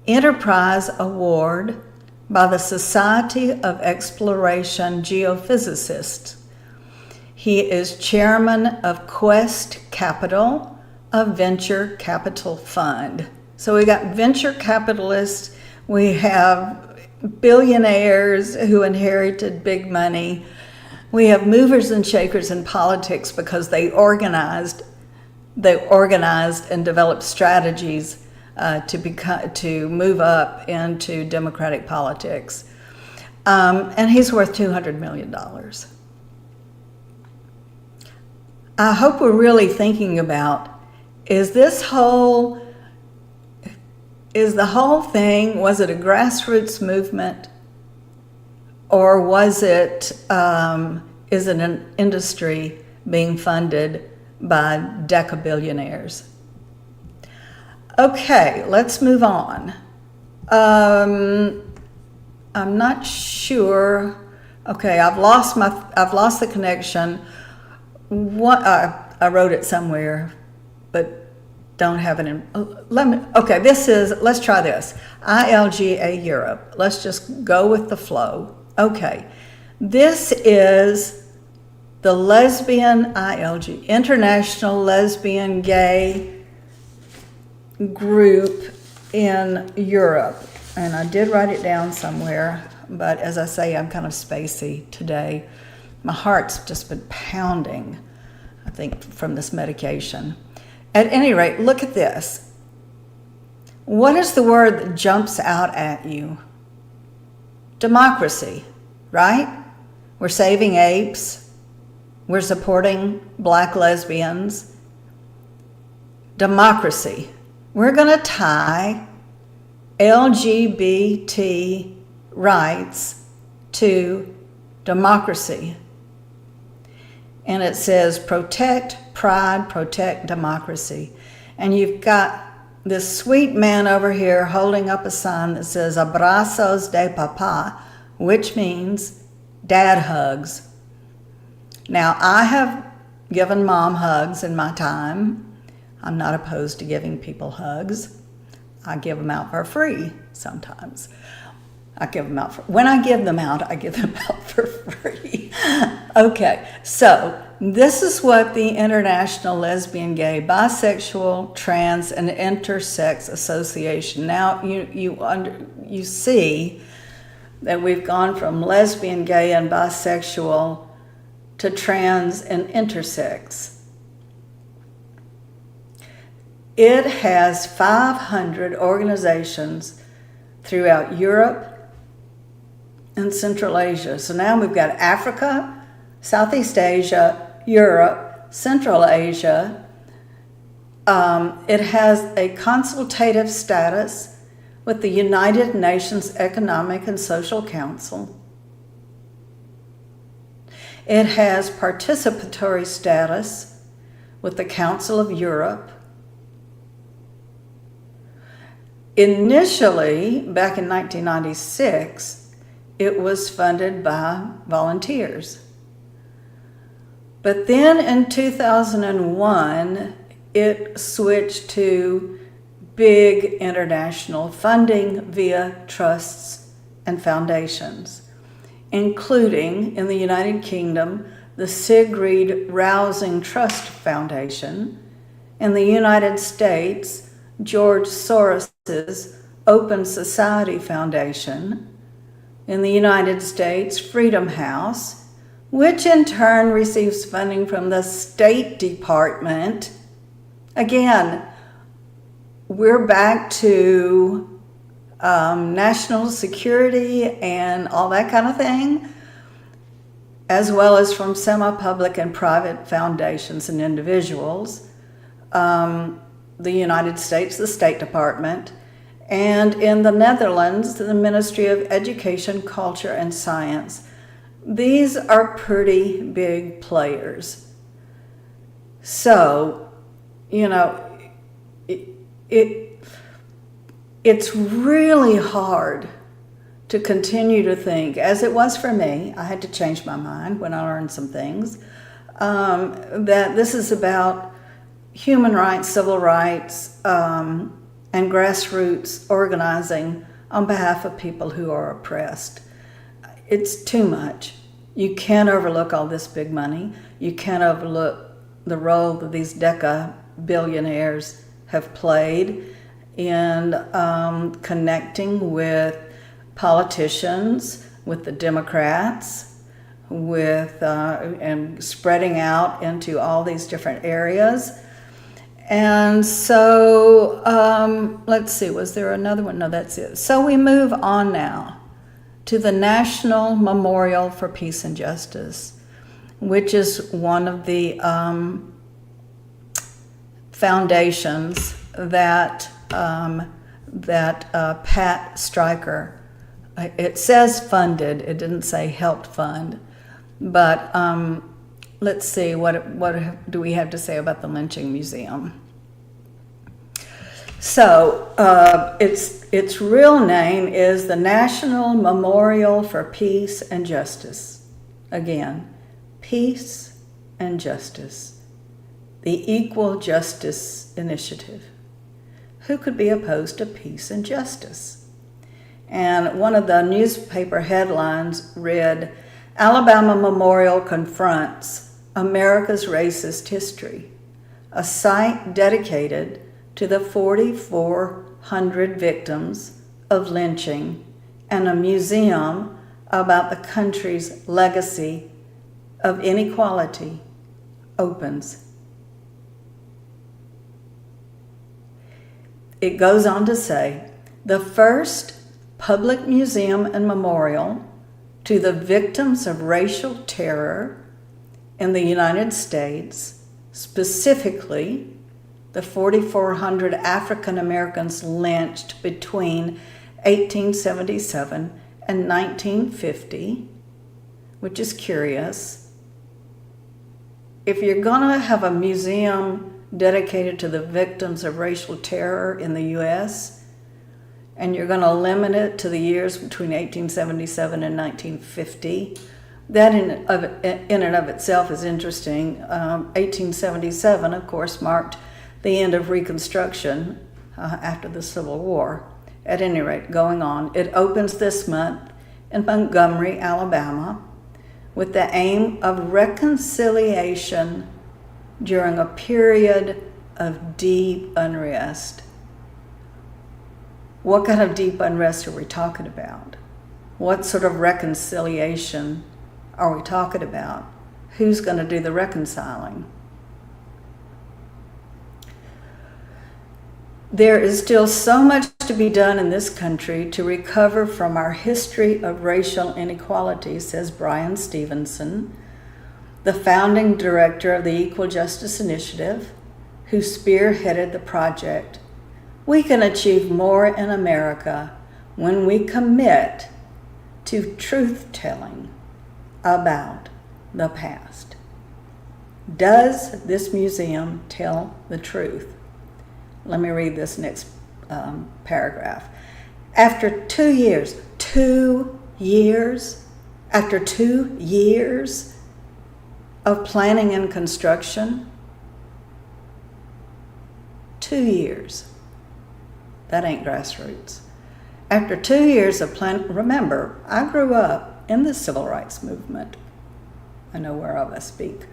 Enterprise Award by the Society of Exploration Geophysicists. He is chairman of Quest Capital, a venture capital fund. So we got venture capitalists, we have billionaires who inherited big money, we have movers and shakers in politics because they organized and developed strategies to move up into democratic politics. And he's worth $200 million. I hope we're really thinking about, is the whole thing, was it a grassroots movement, or was it, is it an industry being funded by decabillionaires? Okay, let's move on. I'm not sure. Okay, I've lost the connection. What I wrote it somewhere, but don't have it in. Okay, let's try this. ILGA Europe. Let's just go with the flow. Okay, this is the lesbian ILG, International Lesbian Gay Group in Europe. And I did write it down somewhere, but as I say, I'm kind of spacey today. My heart's just been pounding, I think, from this medication. At any rate, look at this. What is the word that jumps out at you? Democracy, right? We're saving apes. We're supporting black lesbians. Democracy. We're going to tie LGBT rights to democracy. And it says protect pride, protect democracy. And you've got this sweet man over here holding up a sign that says abrazos de papa, which means dad hugs. Now, I have given mom hugs in my time. I'm not opposed to giving people hugs. I give them out for free sometimes. When I give them out, I give them out for free. Okay, so this is what the International Lesbian, Gay, Bisexual, Trans, and Intersex Association. Now you see that we've gone from lesbian, gay, and bisexual to trans and intersex. It has 500 organizations throughout Europe and Central Asia. So now we've got Africa, Southeast Asia, Europe, Central Asia. It has a consultative status with the United Nations Economic and Social Council. It has participatory status with the Council of Europe. Initially, back in 1996, it was funded by volunteers. But then in 2001, it switched to big international funding via trusts and foundations, including in the United Kingdom, the Sigrid Rousing Trust Foundation, in the United States, George Soros's Open Society Foundation, in the United States, Freedom House, which in turn receives funding from the State Department. Again, we're back to national security and all that kind of thing, as well as from semi-public and private foundations and individuals. The United States, the State Department, and in the Netherlands, the Ministry of Education, Culture, and Science. These are pretty big players. So, you know, it's really hard to continue to think, as it was for me, I had to change my mind when I learned some things, that this is about human rights, civil rights, and grassroots organizing on behalf of people who are oppressed. It's too much. You can't overlook all this big money. You can't overlook the role that these billionaires have played in connecting with politicians, with the Democrats, with and spreading out into all these different areas. And so, let's see, was there another one? No, that's it. So we move on now to the National Memorial for Peace and Justice, which is one of the foundations that Pat Stryker, it says funded, it didn't say helped fund, but let's see, what do we have to say about the Lynching Museum? So its real name is the National Memorial for Peace and Justice. Again, peace and justice. The Equal Justice Initiative. Who could be opposed to peace and justice? And one of the newspaper headlines read, Alabama Memorial confronts America's racist history, a site dedicated to the 4,400 victims of lynching and a museum about the country's legacy of inequality opens. It goes on to say, the first public museum and memorial to the victims of racial terror in the United States, specifically the 4,400 African Americans lynched between 1877 and 1950, which is curious. If you're gonna have a museum dedicated to the victims of racial terror in the US, and you're gonna limit it to the years between 1877 and 1950, that in and of itself is interesting. 1877, of course, marked the end of Reconstruction after the Civil War. At any rate, going on. It opens this month in Montgomery, Alabama, with the aim of reconciliation during a period of deep unrest. What kind of deep unrest are we talking about? What sort of reconciliation are we talking about? Who's going to do the reconciling? There is still so much to be done in this country to recover from our history of racial inequality, says Brian Stevenson, the founding director of the Equal Justice Initiative, who spearheaded the project. We can achieve more in America when we commit to truth-telling about the past. Does this museum tell the truth? Let me read this next paragraph. After 2 years, after 2 years of planning and construction, 2 years, that ain't grassroots. After 2 years of remember, I grew up in the civil rights movement. I know whereof I speak.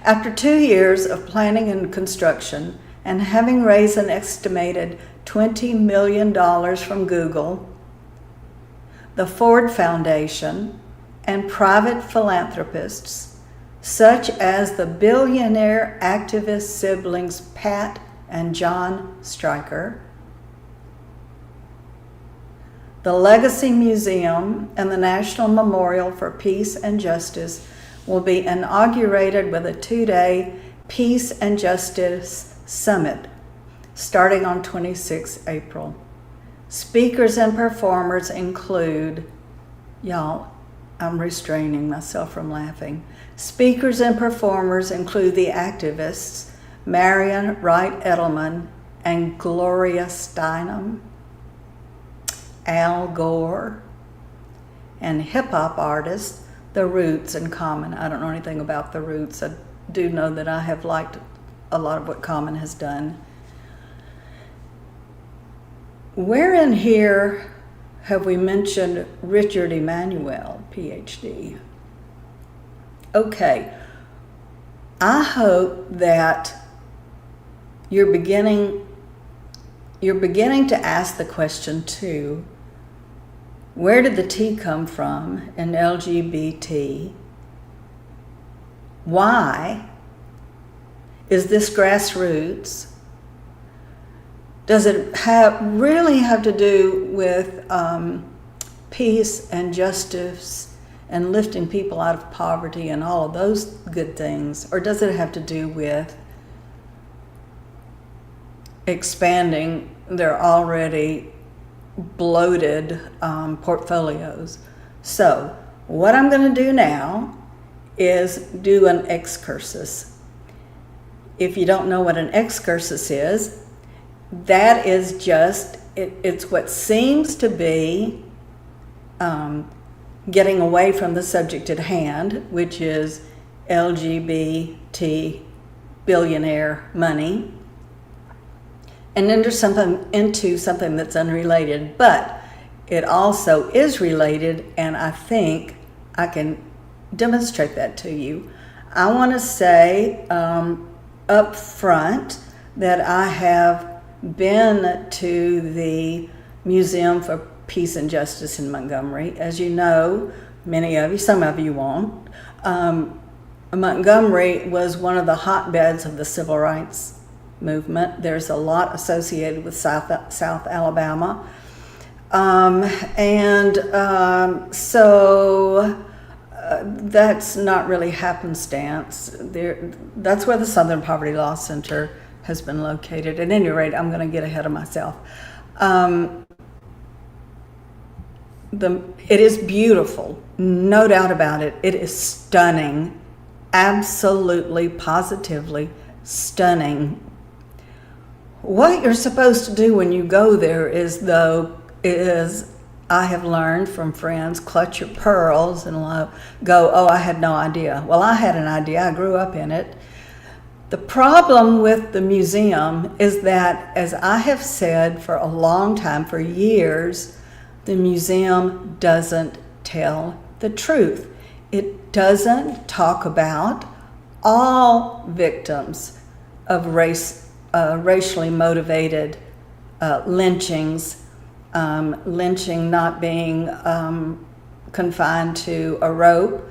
After 2 years of planning and construction, and having raised an estimated $20 million from Google, the Ford Foundation, and private philanthropists, such as the billionaire activist siblings Pat and John Stryker, the Legacy Museum and the National Memorial for Peace and Justice will be inaugurated with a 2-day Peace and Justice Summit starting on 26 April. Speakers and performers include, y'all, I'm restraining myself from laughing. Speakers and performers include the activists Marion Wright Edelman and Gloria Steinem, Al Gore, and hip-hop artists The Roots and Common. I don't know anything about The Roots. I do know that I have liked a lot of what Common has done. Where in here have we mentioned Richard Emanuel, PhD? Okay, I hope that you're beginning to ask the question too, where did the T come from in LGBT? Why is this grassroots? Does it really have to do with peace and justice and lifting people out of poverty and all of those good things? Or does it have to do with expanding their already bloated portfolios? So what I'm going to do now is do an excursus. If you don't know what an excursus is, that is just, it's what seems to be getting away from the subject at hand, which is LGBT billionaire money, and into something that's unrelated. But it also is related, and I think I can demonstrate that to you. I want to say up front that I have been to the Museum for Peace and Justice in Montgomery. As you know, many of you, some of you won't, Montgomery was one of the hotbeds of the civil rights movement. There's a lot associated with South Alabama. So that's not really happenstance. That's where the Southern Poverty Law Center has been located. At any rate, I'm going to get ahead of myself. It is beautiful, no doubt about it. It is stunning, absolutely, positively stunning. What you're supposed to do when you go there is, I have learned from friends, clutch your pearls and go, oh, I had no idea. Well, I had an idea. I grew up in it. The problem with the museum is that, as I have said for a long time, for years, the museum doesn't tell the truth. it doesn't talk about all victims of racially motivated lynchings, lynching not being confined to a rope,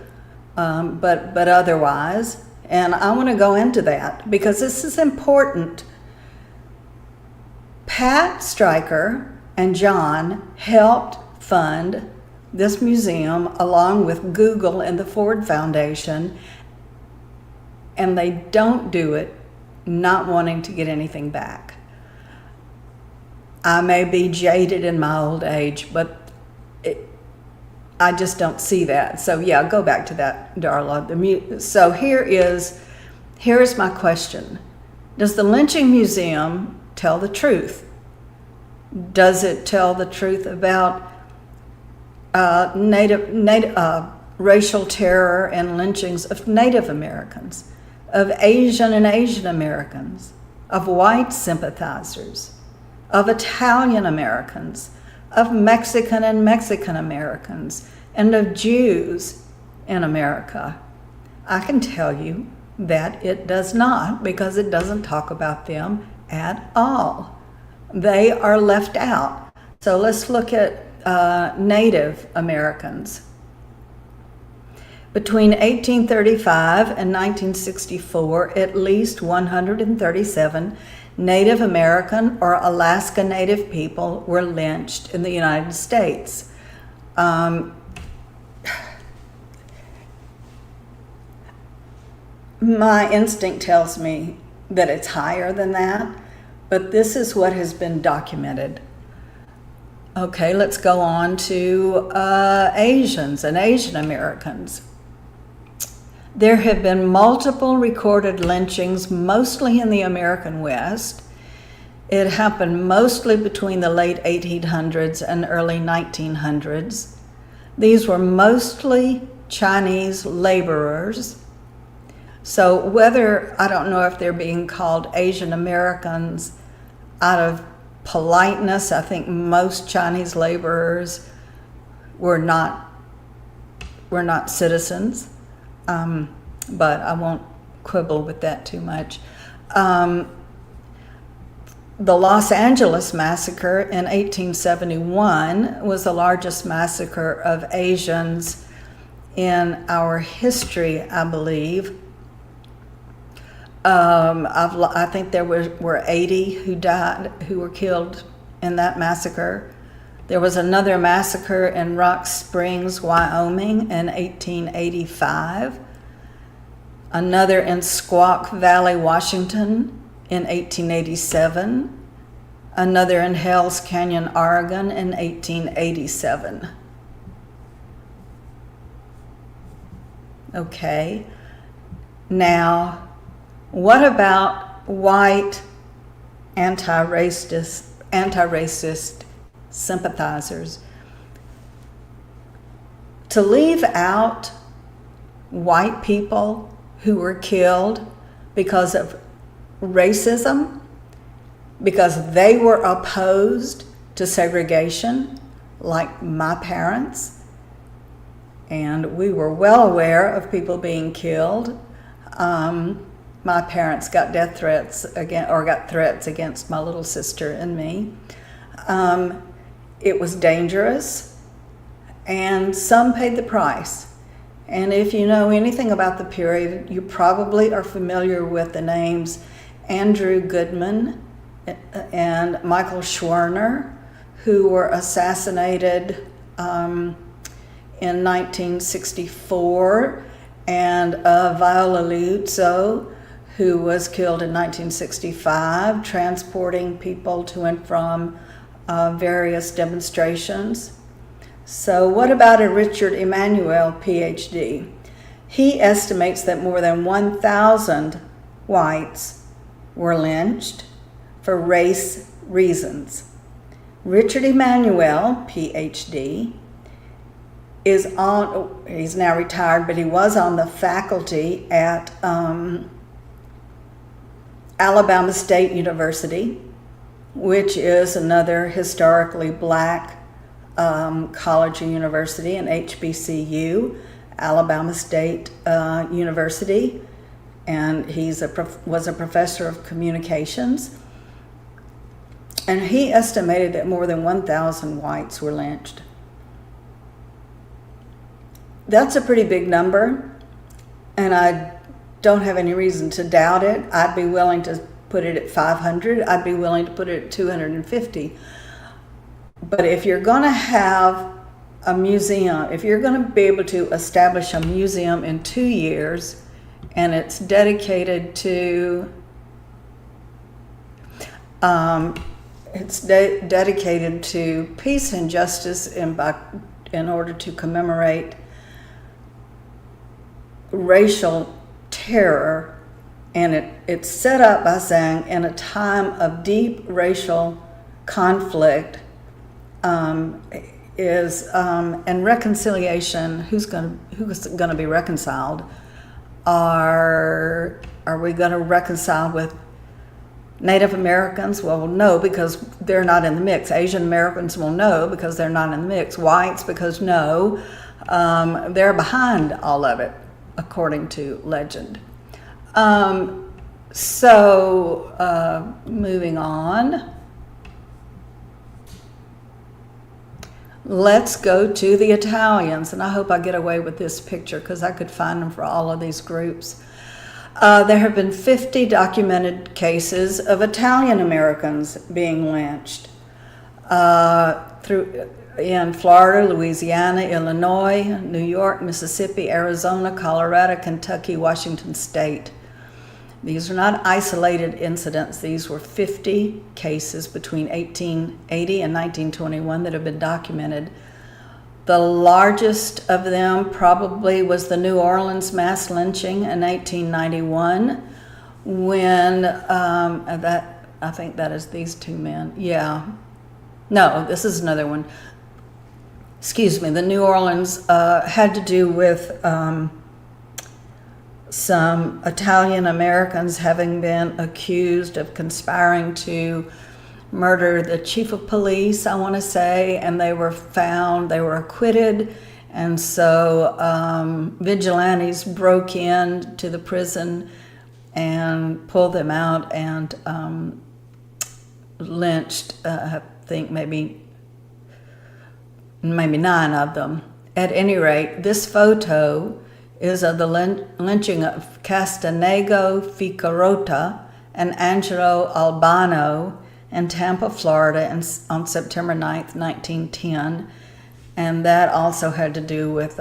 but otherwise. And I want to go into that because this is important. Pat Stryker and John helped fund this museum along with Google and the Ford Foundation, and they don't do it not wanting to get anything back. I may be jaded in my old age, but I just don't see that. So yeah, go back to that, Darla. So here's my question. Does the Lynching Museum tell the truth? Does it tell the truth about racial terror and lynchings of Native Americans, of Asian and Asian Americans, of white sympathizers, of Italian Americans, of Mexican and Mexican Americans, and of Jews in America? I can tell you that it does not, because it doesn't talk about them at all. They are left out. So let's look at Native Americans. Between 1835 and 1964, at least 137 Native American or Alaska Native people were lynched in the United States. My instinct tells me that it's higher than that, but this is what has been documented. Okay, let's go on to Asians and Asian Americans. There have been multiple recorded lynchings, mostly in the American West. It happened mostly between the late 1800s and early 1900s. These were mostly Chinese laborers. So whether, I don't know if they're being called Asian Americans out of politeness, I think most Chinese laborers were not citizens, but I won't quibble with that too much. The Los Angeles massacre in 1871 was the largest massacre of Asians in our history, I believe. I think there were 80 who died, who were killed in that massacre. There was another massacre in Rock Springs, Wyoming in 1885. Another in Squaw Valley, Washington in 1887. Another in Hell's Canyon, Oregon in 1887. Okay, now, what about white anti-racist sympathizers? To leave out white people who were killed because of racism, because they were opposed to segregation, like my parents, and we were well aware of people being killed. My parents got death threats got threats against my little sister and me. It was dangerous, and some paid the price. And if you know anything about the period, you probably are familiar with the names Andrew Goodman and Michael Schwerner, who were assassinated in 1964, and Viola Liuzzo, who was killed in 1965, transporting people to and from various demonstrations. So what about a Richard Emanuel, PhD? He estimates that more than 1,000 whites were lynched for race reasons. Richard Emanuel, PhD, he's now retired, but he was on the faculty at Alabama State University, which is another historically black college and university, an HBCU. Alabama State University, and was a professor of communications. And he estimated that more than 1,000 whites were lynched. That's a pretty big number, and I don't have any reason to doubt it. I'd be willing to put it at 500. I'd be willing to put it at 250. But if you're going to have a museum, if you're going to be able to establish a museum in 2 years, and it's dedicated to dedicated to peace and justice in order to commemorate racial terror, and it's set up by saying in a time of deep racial conflict and reconciliation, who's going to be reconciled? Are we going to reconcile with Native Americans? Well, no, because they're not in the mix. Asian Americans will no, because they're not in the mix. Whites, because no, they're behind all of it, according to legend. Moving on. Let's go to the Italians, and I hope I get away with this picture because I could find them for all of these groups. There have been 50 documented cases of Italian Americans being lynched in Florida, Louisiana, Illinois, New York, Mississippi, Arizona, Colorado, Kentucky, Washington State. These are not isolated incidents. These were 50 cases between 1880 and 1921 that have been documented. The largest of them probably was the New Orleans mass lynching in 1891 when, I think that is these two men. Yeah. No, this is another one. Excuse me. The New Orleans had to do with some Italian Americans having been accused of conspiring to murder the chief of police, I want to say, and they were acquitted, and so vigilantes broke into the prison and pulled them out and lynched, I think maybe 9 of them. At any rate, this photo is of the lynching of Castanego Ficarota and Angelo Albano in Tampa, Florida on September 9th, 1910. And that also had to do with,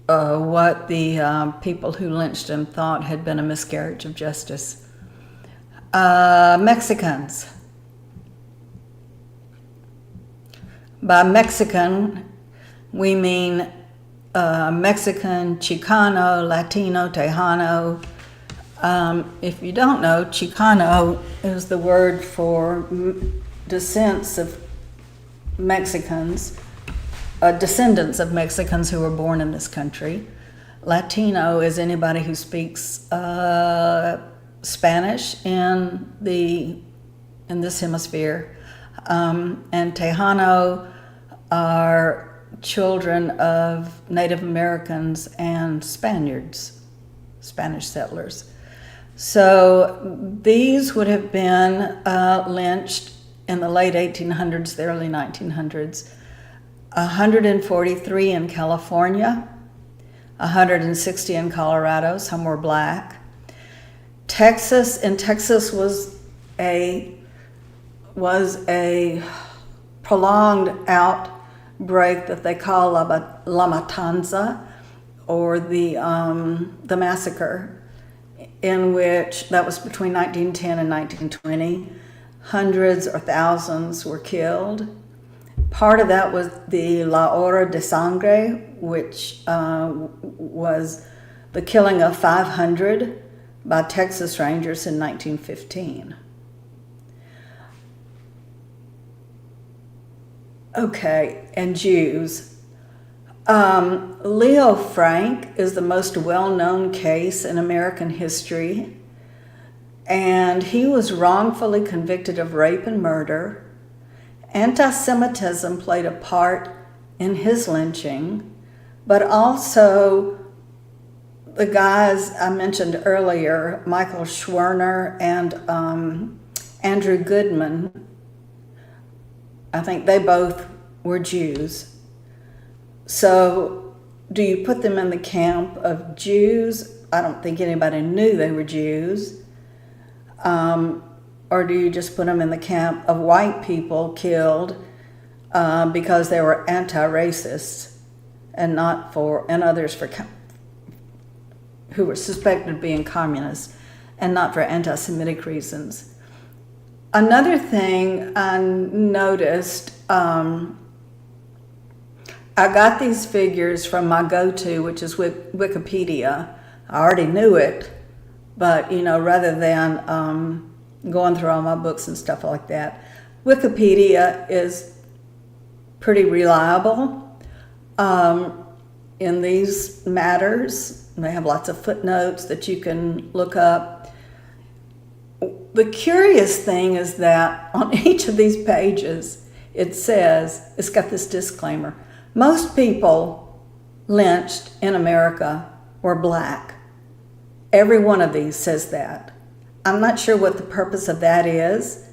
what the people who lynched him thought had been a miscarriage of justice. Mexicans. By Mexican, we mean Mexican, Chicano, Latino, Tejano. If you don't know, Chicano is the word for descendants of Mexicans who were born in this country. Latino is anybody who speaks Spanish in this hemisphere. And Tejano are children of Native Americans and Spaniards, Spanish settlers. So these would have been lynched in the late 1800s, the early 1900s. 143 in California, 160 in Colorado, some were black. Texas was a prolonged outbreak that they call La Matanza, or the massacre, in which that was between 1910 and 1920. Hundreds or thousands were killed. Part of that was the La Hora de Sangre, which was the killing of 500 by Texas Rangers in 1915. Okay, and Jews. Leo Frank is the most well-known case in American history, and he was wrongfully convicted of rape and murder, Anti-Semitism played a part in his lynching, but also the guys I mentioned earlier, Michael Schwerner and Andrew Goodman, I think they both were Jews. So do you put them in the camp of Jews? I don't think anybody knew they were Jews. Or do you just put them in the camp of white people killed because they were anti-racists and others who were suspected of being communists and not for anti-Semitic reasons? Another thing I noticed, I got these figures from my go-to, which is Wikipedia. I already knew it, but rather than going through all my books and stuff like that, Wikipedia is pretty reliable in these matters. They have lots of footnotes that you can look up. The curious thing is that on each of these pages, it's got this disclaimer. Most people lynched in America were black. Every one of these says that. I'm not sure what the purpose of that is,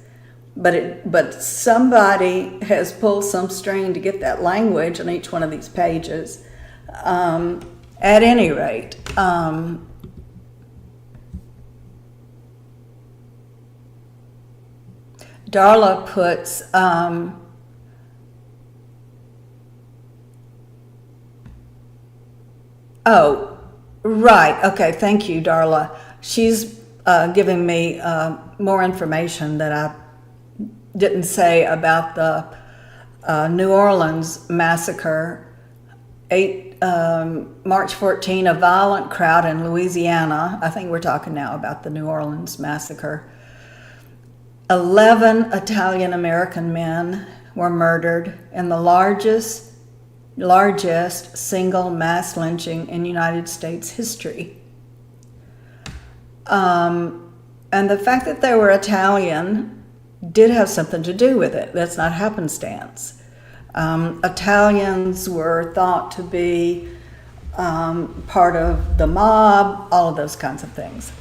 but somebody has pulled some string to get that language on each one of these pages. At any rate, Darla puts oh, right. Okay, thank you, Darla. She's giving me more information that I didn't say about the New Orleans massacre. March 14, a violent crowd in Louisiana. I think we're talking now about the New Orleans massacre. 11 Italian-American men were murdered in the largest single mass lynching in United States history. And the fact that they were Italian did have something to do with it. That's not happenstance. Italians were thought to be part of the mob, all of those kinds of things.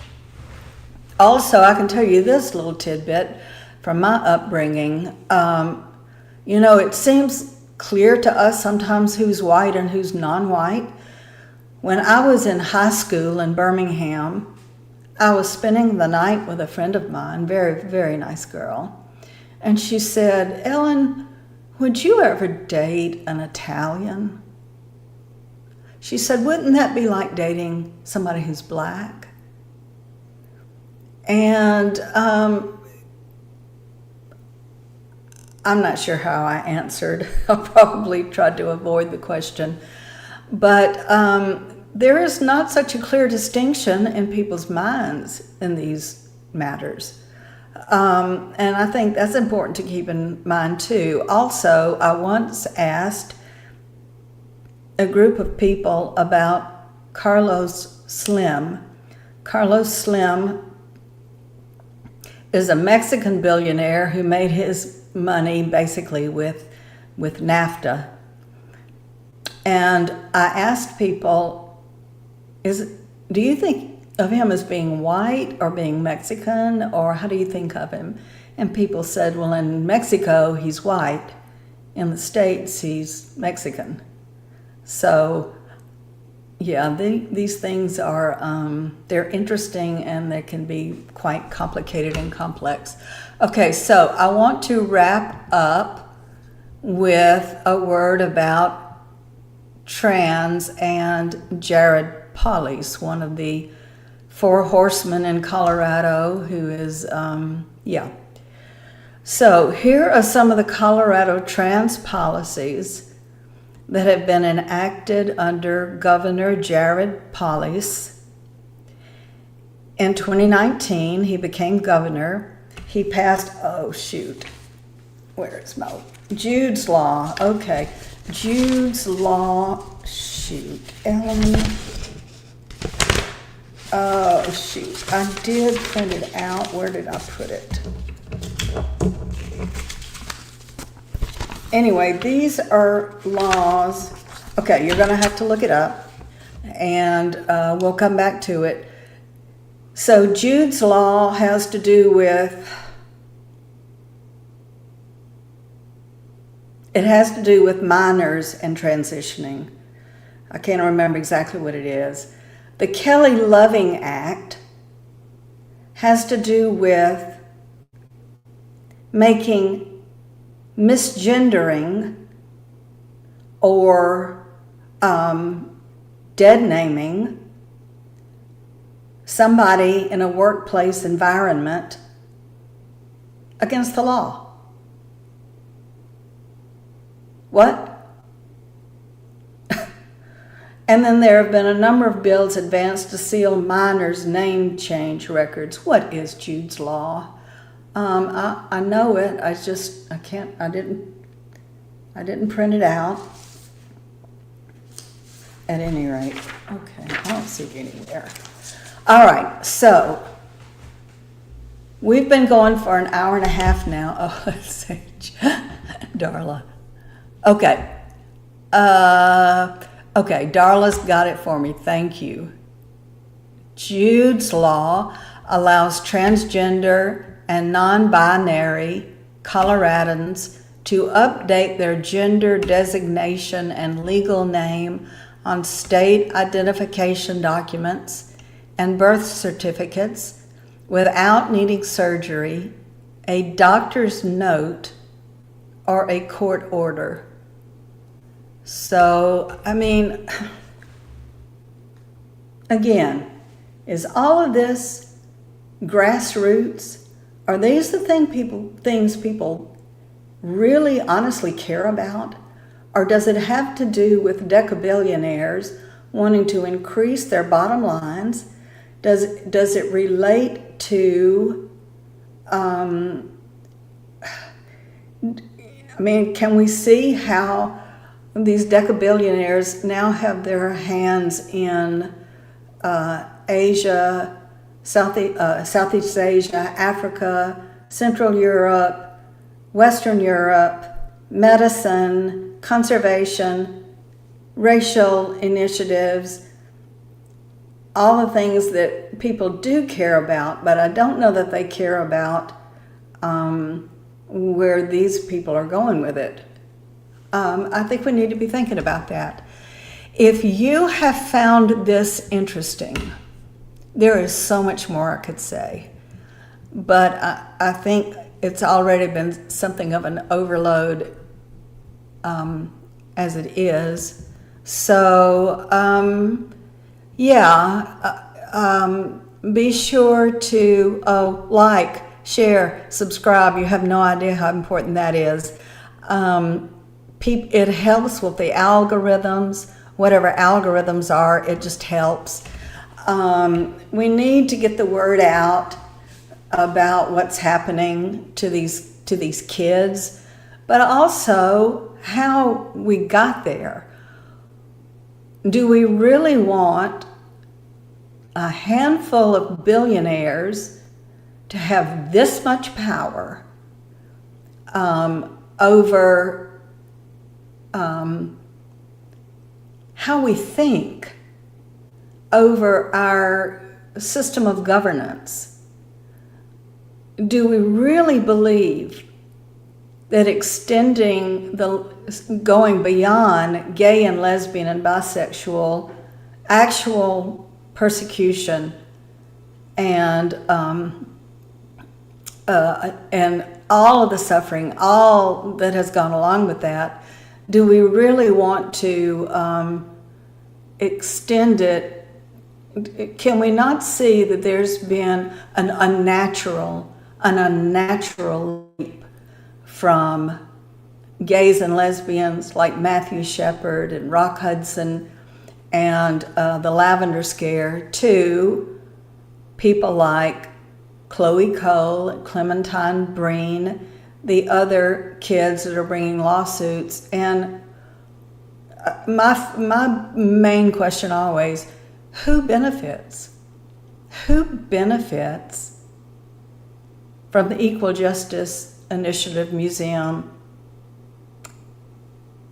Also, I can tell you this little tidbit from my upbringing. It seems clear to us sometimes who's white and who's non-white. When I was in high school in Birmingham, I was spending the night with a friend of mine, very, very nice girl. And she said, "Ellin, would you ever date an Italian?" She said, "Wouldn't that be like dating somebody who's black?" And I'm not sure how I answered. I probably tried to avoid the question. But there is not such a clear distinction in people's minds in these matters. And I think that's important to keep in mind too. Also, I once asked a group of people about Carlos Slim. Carlos Slim is a Mexican billionaire who made his money basically with NAFTA. And I asked people, do you think of him as being white or being Mexican, or how do you think of him? And people said, well, in Mexico, he's white. In the States, he's Mexican. So, yeah, these things are, they're interesting and they can be quite complicated and complex. Okay, so I want to wrap up with a word about trans and Jared Polis, one of the 4 horsemen in Colorado who is, So here are some of the Colorado trans policies that have been enacted under Governor Jared Polis. In 2019, he became governor. He passed, where is my, Jude's Law. Okay, Jude's Law, Ellin. I did print it out. Where did I put it? Anyway, these are laws. Okay, you're going to have to look it up, and we'll come back to it. So Jude's law has to do with, minors and transitioning. I can't remember exactly what it is. The Kelly Loving Act has to do with making misgendering or dead naming somebody in a workplace environment against the law. What? And then there have been a number of bills advanced to seal minors' name change records. What is Jude's law? I know it. I didn't print it out. At any rate, okay, I don't see it anywhere. All right, so we've been going for an hour and a half now. Oh, let's see, Darla. Okay. Okay, Darla's got it for me. Thank you. Jude's law allows transgender and non-binary Coloradans to update their gender designation and legal name on state identification documents and birth certificates without needing surgery, a doctor's note, or a court order. So, I mean, again, is all of this grassroots? Are these the things people really honestly care about? Or does it have to do with decabillionaires wanting to increase their bottom lines? Does it relate to, I mean, can we see how these decabillionaires now have their hands in Asia, Southeast Asia, Africa, Central Europe, Western Europe, medicine, conservation, racial initiatives, all the things that people do care about, but I don't know that they care about where these people are going with it. I think we need to be thinking about that. If you have found this interesting, there is so much more I could say, but I think it's already been something of an overload as it is. So, be sure to like, share, subscribe. You have no idea how important that is. It helps with the algorithms, whatever algorithms are, it just helps. We need to get the word out about what's happening to these kids, but also how we got there. Do we really want a handful of billionaires to have this much power over how we think, over our system of governance? Do we really believe that going beyond gay and lesbian and bisexual actual persecution and all of the suffering, all that has gone along with that, do we really want to extend it? Can we not see that there's been an unnatural leap from gays and lesbians like Matthew Shepard and Rock Hudson and the Lavender Scare to people like Chloe Cole and Clementine Breen, the other kids that are bringing lawsuits? And my main question always, who benefits? Who benefits from the Equal Justice Initiative Museum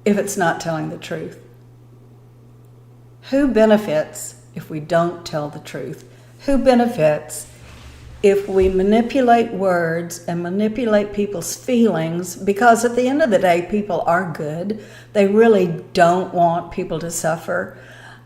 if it's not telling the truth? Who benefits if we don't tell the truth? Who benefits if we manipulate words and manipulate people's feelings? Because at the end of the day, people are good. They really don't want people to suffer.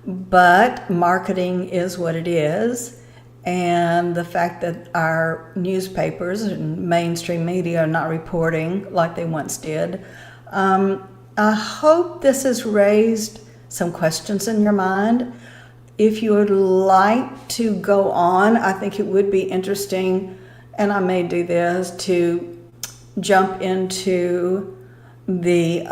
But marketing is what it is. And the fact that our newspapers and mainstream media are not reporting like they once did. I hope this has raised some questions in your mind. If you would like to go on, I think it would be interesting, and I may do this, to jump into the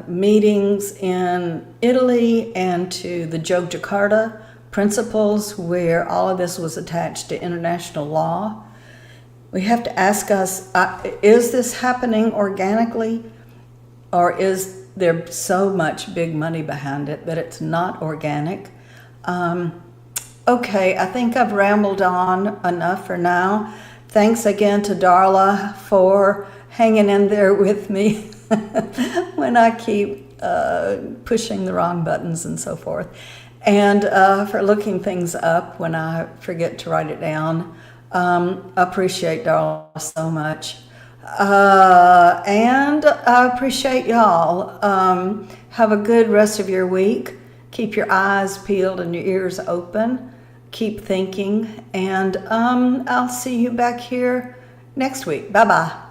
meetings in Italy and to the Yogyakarta principles where all of this was attached to international law. We have to ask us, is this happening organically, or is there so much big money behind it that it's not organic? Okay, I think I've rambled on enough for now. Thanks again to Darla for hanging in there with me when I keep pushing the wrong buttons and so forth, and for looking things up when I forget to write it down. I appreciate Darla so much. And I appreciate y'all. Have a good rest of your week. Keep your eyes peeled and your ears open. Keep thinking, and I'll see you back here next week. Bye-bye.